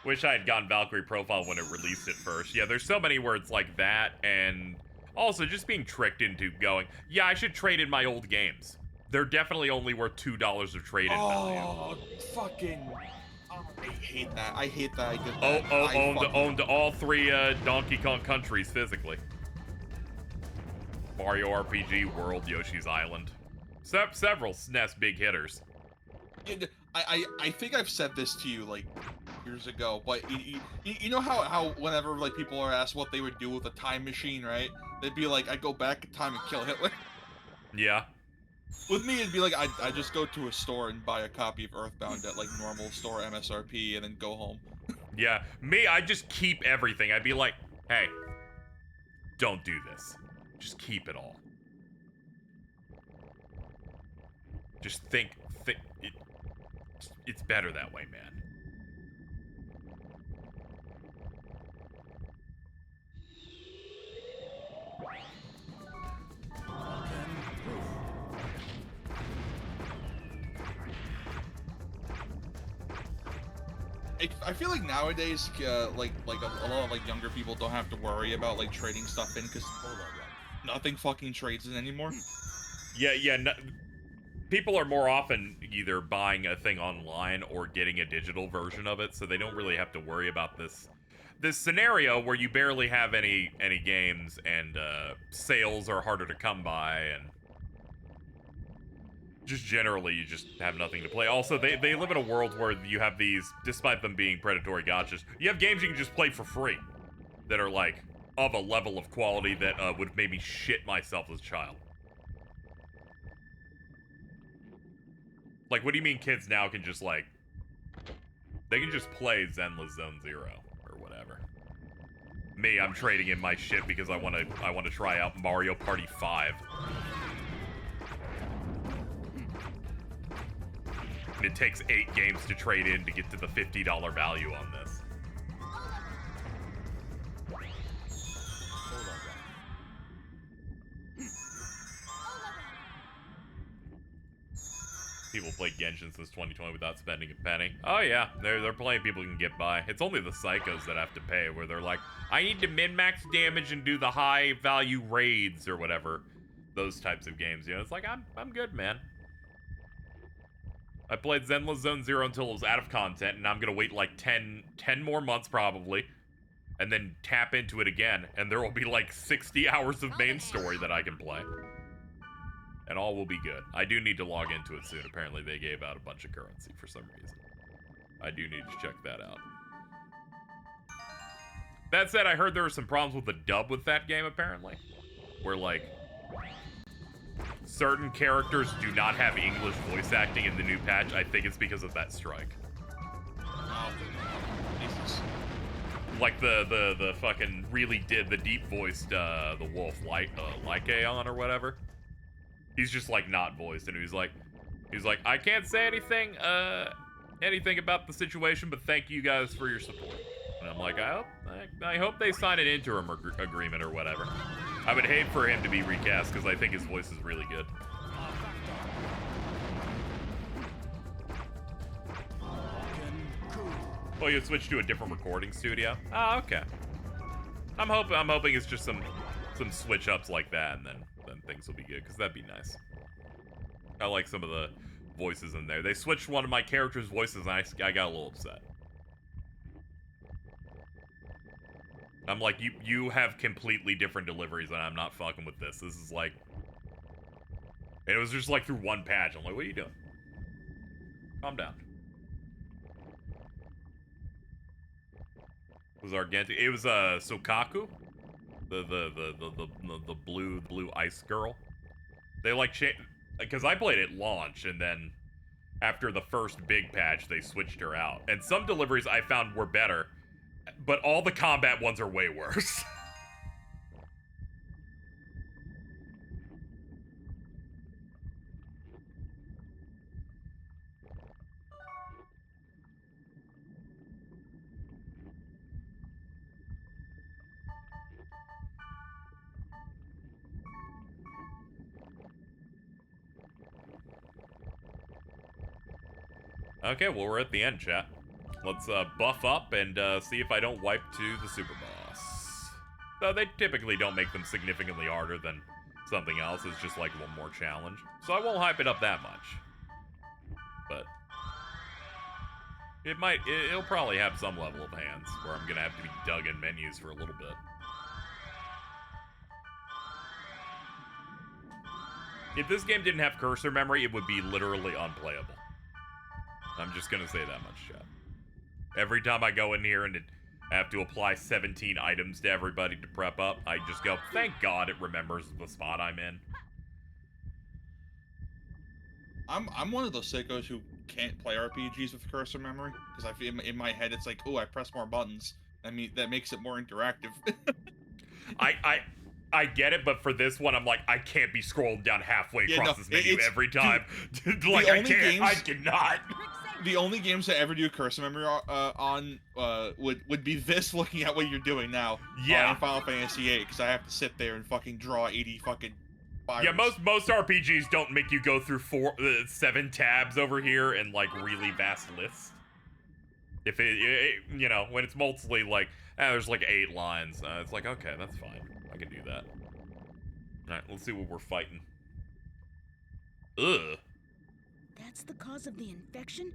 Wish I had gotten Valkyrie Profile when it released it first. Yeah, there's so many where it's like that, and also just being tricked into going, yeah, I should trade in my old games. They're definitely only worth $2 of trade-in value. Oh, fucking... Oh, I hate that. I hate that I did that. Owned all 3 Donkey Kong countries physically. Mario RPG, World, Yoshi's Island. Several SNES big hitters. I think I've said this to you like years ago, but you know how whenever like people are asked what they would do with a time machine, right? They'd be like, I'd go back in time and kill Hitler. Yeah. With me, it'd be like I just go to a store and buy a copy of Earthbound at like normal store MSRP and then go home. Yeah, me, I just keep everything. I'd be like, hey, don't do this. Just keep it all. Just think it's better that way, man. I feel like nowadays, like a lot of like younger people don't have to worry about like trading stuff in because nothing fucking trades in anymore. Yeah. No, people are more often either buying a thing online or getting a digital version of it, so they don't really have to worry about this scenario where you barely have any games and sales are harder to come by and just generally you just have nothing to play. Also, they live in a world where you have these, despite them being predatory gotchas, you have games you can just play for free that are like of a level of quality that would have made me shit myself as a child. Like, what do you mean kids now can just like, they can just play Zenless Zone Zero or whatever. Me, I'm trading in my shit because I want to try out Mario Party 5. And it takes 8 games to trade in to get to the $50 value on this. People play Genshin since 2020 without spending a penny. Oh yeah, there are plenty of people who can get by. It's only the psychos that have to pay, where they're like, I need to min-max damage and do the high-value raids or whatever. Those types of games, you know, it's like, I'm good, man. I played Zenless Zone Zero until it was out of content, and I'm gonna wait like 10 more months probably, and then tap into it again, and there will be like 60 hours of main story that I can play. And all will be good. I do need to log into it soon. Apparently they gave out a bunch of currency for some reason. I do need to check that out. That said, I heard there were some problems with the dub with that game, apparently. Where, like, certain characters do not have English voice acting in the new patch. I think it's because of that strike. Oh, Jesus. Like the fucking really did the deep voiced the wolf Lycaon or whatever. He's just like not voiced, and he's like, I can't say anything about the situation, but thank you guys for your support. And I'm like, I hope they sign an interim agreement or whatever. I would hate for him to be recast because I think his voice is really good. Oh, you switched to a different recording studio? Oh, okay. I'm hoping it's just some switch ups like that, and then things will be good, because that'd be nice. I like some of the voices in there. They switched one of my character's voices, and I got a little upset. I'm like, you have completely different deliveries, and I'm not fucking with this. This is like... And it was just like through one patch. I'm like, what are you doing? Calm down. It was Argenti. It was Sokaku, the blue ice girl. They like because I played at launch, and then after the first big patch they switched her out. And some deliveries I found were better, but all the combat ones are way worse. Okay, well, we're at the end, chat. Let's buff up and see if I don't wipe to the super boss. Though they typically don't make them significantly harder than something else. It's just like one more challenge. So I won't hype it up that much. But it'll probably have some level of hands where I'm gonna have to be dug in menus for a little bit. If this game didn't have cursor memory, it would be literally unplayable. I'm just gonna say that much, chat. Every time I go in here and I have to apply 17 items to everybody to prep up, I just go, thank God it remembers the spot I'm in. I'm one of those sickos who can't play RPGs with cursor memory because in my head it's like, oh, I press more buttons. I mean, that makes it more interactive. I get it, but for this one, I'm like, I can't be scrolling down halfway across this menu every time. Dude, like, I can't. I cannot. The only games that ever do cursor memory on would be this, looking at what you're doing now. Yeah. In Final Fantasy VIII, because I have to sit there and fucking draw 80 fucking fires. Yeah, most RPGs don't make you go through 7 tabs over here and like really vast lists. If it you know, when it's mostly like, there's like 8 lines, it's like, okay, that's fine. I can do that. Alright, let's see what we're fighting. Ugh. That's the cause of the infection?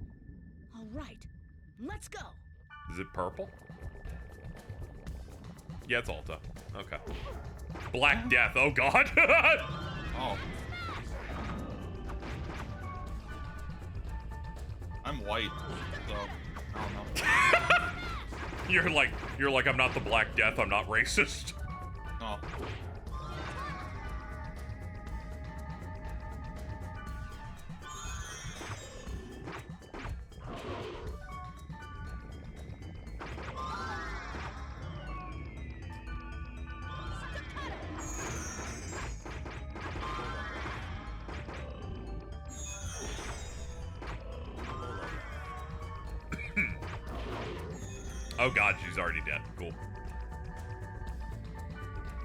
All right, let's go. Is it purple? Yeah, it's Alta. Okay. Black Death, oh god! Oh. I'm white, so I don't know. You're like, I'm not the Black Death, I'm not racist. Oh. Oh god, she's already dead. Cool.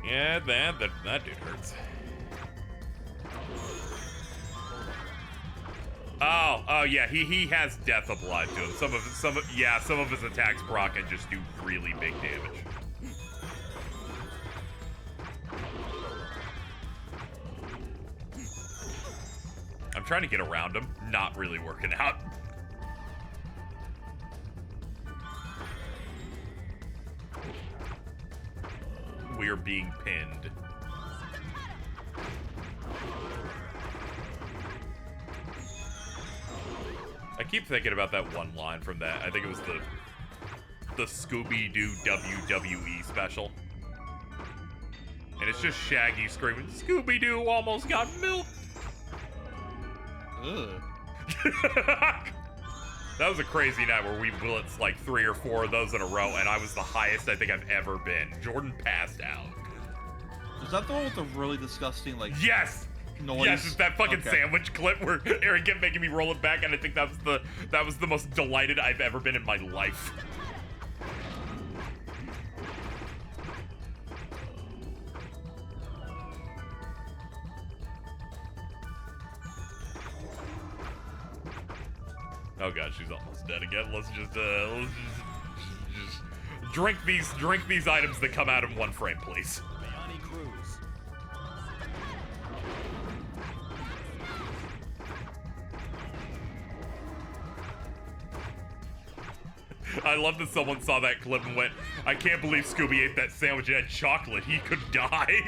Yeah, that dude hurts. Oh yeah, he has death applied to him. Some of his attacks proc and just do really big damage. I'm trying to get around him, not really working out. We are being pinned. I keep thinking about that one line from that. I think it was the Scooby-Doo WWE special. And it's just Shaggy screaming, Scooby-Doo almost got milked! Ugh. That was a crazy night where we blitzed like 3 or 4 of those in a row, and I was the highest I think I've ever been. Jordan passed out. Was that the one with the really disgusting, like, yes! noise? Yes, it's that fucking sandwich clip where Aaron kept making me roll it back, and I think that was the most delighted I've ever been in my life. Oh god, she's almost dead again. Let's just drink these items that come out in 1 frame, please. I love that someone saw that clip and went, I can't believe Scooby ate that sandwich and had chocolate. He could die.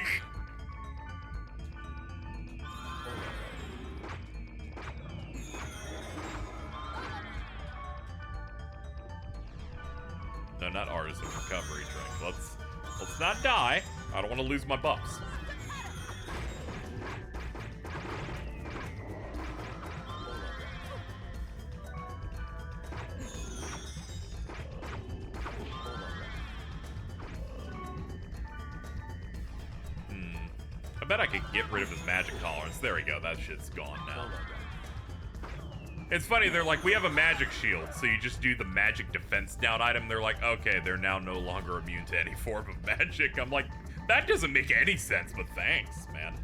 No, not artisan recovery drink. Let's not die. I don't want to lose my buffs. I bet I could get rid of his magic tolerance. There we go. That shit's gone now. It's funny, they're like, we have a magic shield, so you just do the magic defense down item. They're like, okay, they're now no longer immune to any form of magic. I'm like, that doesn't make any sense, but thanks, man.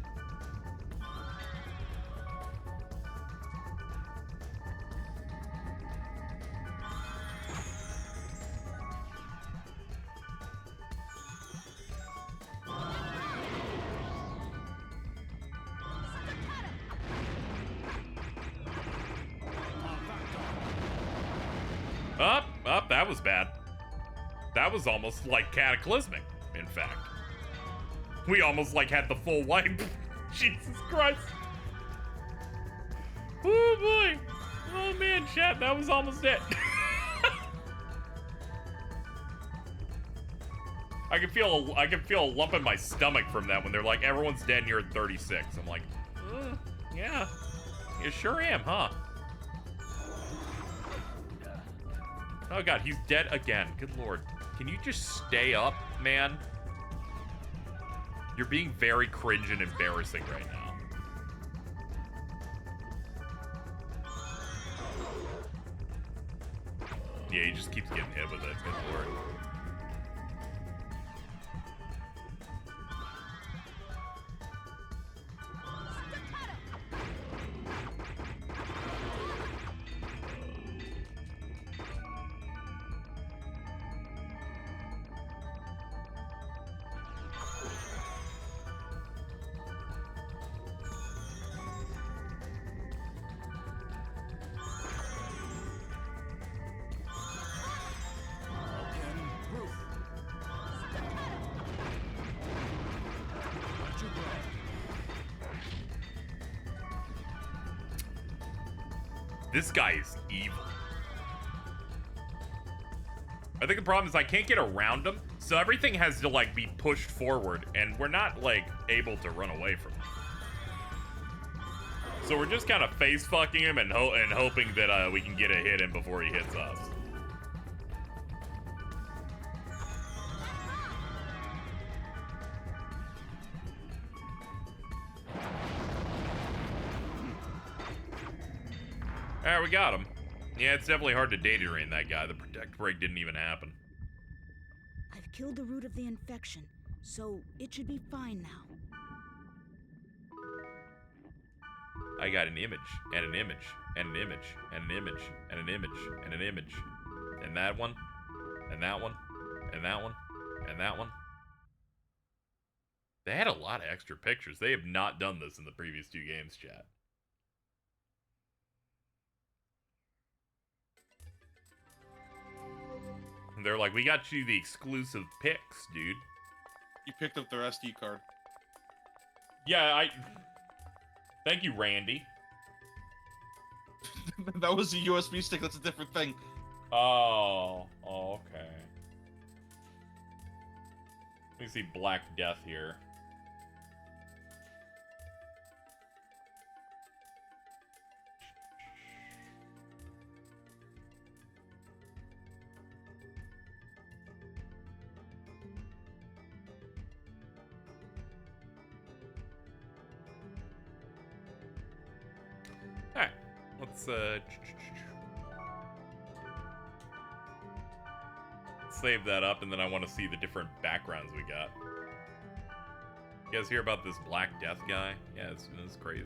Up, that was bad. That was almost like cataclysmic, in fact. We almost like had the full wipe. Jesus Christ. Oh boy. Oh man, chat, that was almost it. I can feel a lump in my stomach from that when they're like, everyone's dead and you're at 36. I'm like, yeah. You sure am, huh? Oh god, he's dead again. Good lord. Can you just stay up, man? You're being very cringe and embarrassing right now. Yeah, he just keeps getting hit with it. Good lord. This guy is evil. I think the problem is I can't get around him, so everything has to, like, be pushed forward, and we're not, like, able to run away from him. So we're just kind of face-fucking him and hoping that we can get a hit in before he hits us. Alright, we got him. Yeah, it's definitely hard to data drain that guy. The protect break didn't even happen. I've killed the root of the infection, so it should be fine now. I got an image, and an image, and an image, and an image, and an image, and an image. And that one, and that one, and that one, and that one. They had a lot of extra pictures. They have not done this in the previous two games, chat. And they're like, we got you the exclusive pics, dude. You picked up their SD card. Yeah, Thank you, Randy. That was a USB stick. That's a different thing. Oh, okay. Let me see Black Death here. Alright, let's save that up, and then I want to see the different backgrounds we got. You guys hear about this Black Death guy? Yeah, it's crazy.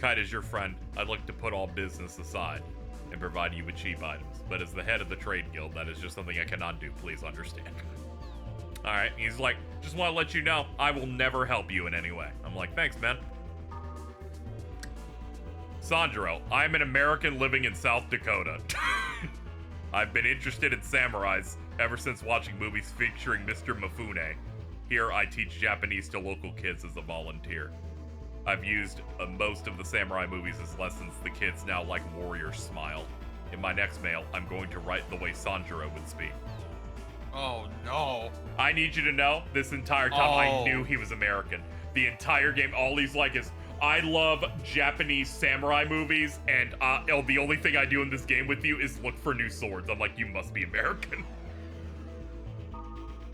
Kite, as your friend, I'd like to put all business aside and provide you with cheap items. But as the head of the trade guild, that is just something I cannot do. Please understand. Alright, he's like, just want to let you know, I will never help you in any way. I'm like, thanks, man. Sandro, I'm an American living in South Dakota. I've been interested in samurais ever since watching movies featuring Mr. Mifune. Here, I teach Japanese to local kids as a volunteer. I've used most of the samurai movies as lessons. The kids now like warriors smile. In my next mail, I'm going to write the way Sanjuro would speak. Oh, no. I need you to know, this entire time I knew he was American. The entire game, all he's like is, I love Japanese samurai movies, and the only thing I do in this game with you is look for new swords. I'm like, you must be American.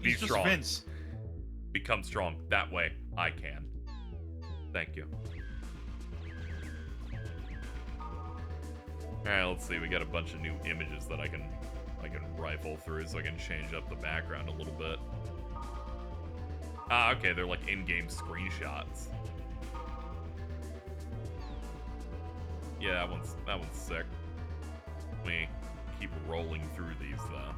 Be He's strong. Just Vince. Become strong. That way, I can. Thank you. Alright, let's see. We got a bunch of new images that I can I can rifle through so I can change up the background a little bit. Ah, okay, they're like in-game screenshots. Yeah, that one's sick. Let me keep rolling through these though.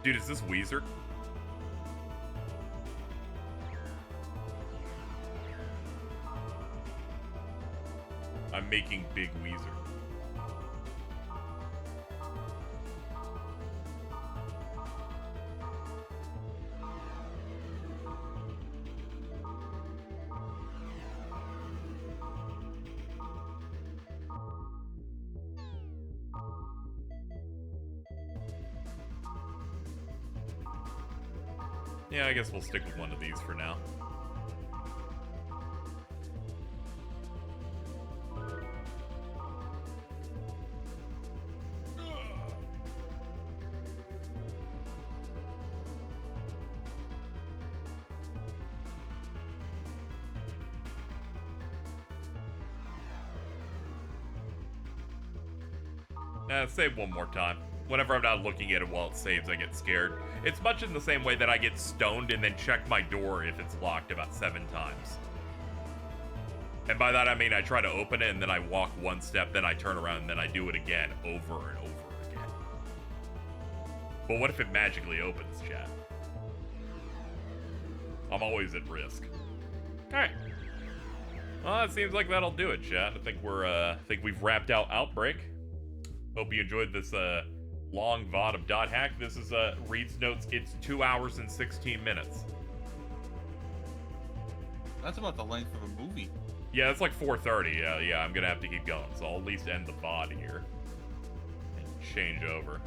Dude, is this Weezer? I'm making big Weezer. Yeah, I guess we'll stick with one of these for now. Save one more time. Whenever I'm not looking at it while it saves, I get scared. It's much in the same way that I get stoned and then check my door if it's locked about 7 times. And by that I mean I try to open it and then I walk one step, then I turn around and then I do it again, over and over again. But what if it magically opens, chat? I'm always at risk. Alright. Well, it seems like that'll do it, chat. I think we've wrapped out Outbreak. Hope you enjoyed this long VOD of Dot Hack. This is Reed's notes. It's 2 hours and 16 minutes. That's about the length of a movie. Yeah, it's like 4:30. Yeah, I'm gonna have to keep going, so I'll at least end the VOD here and change over.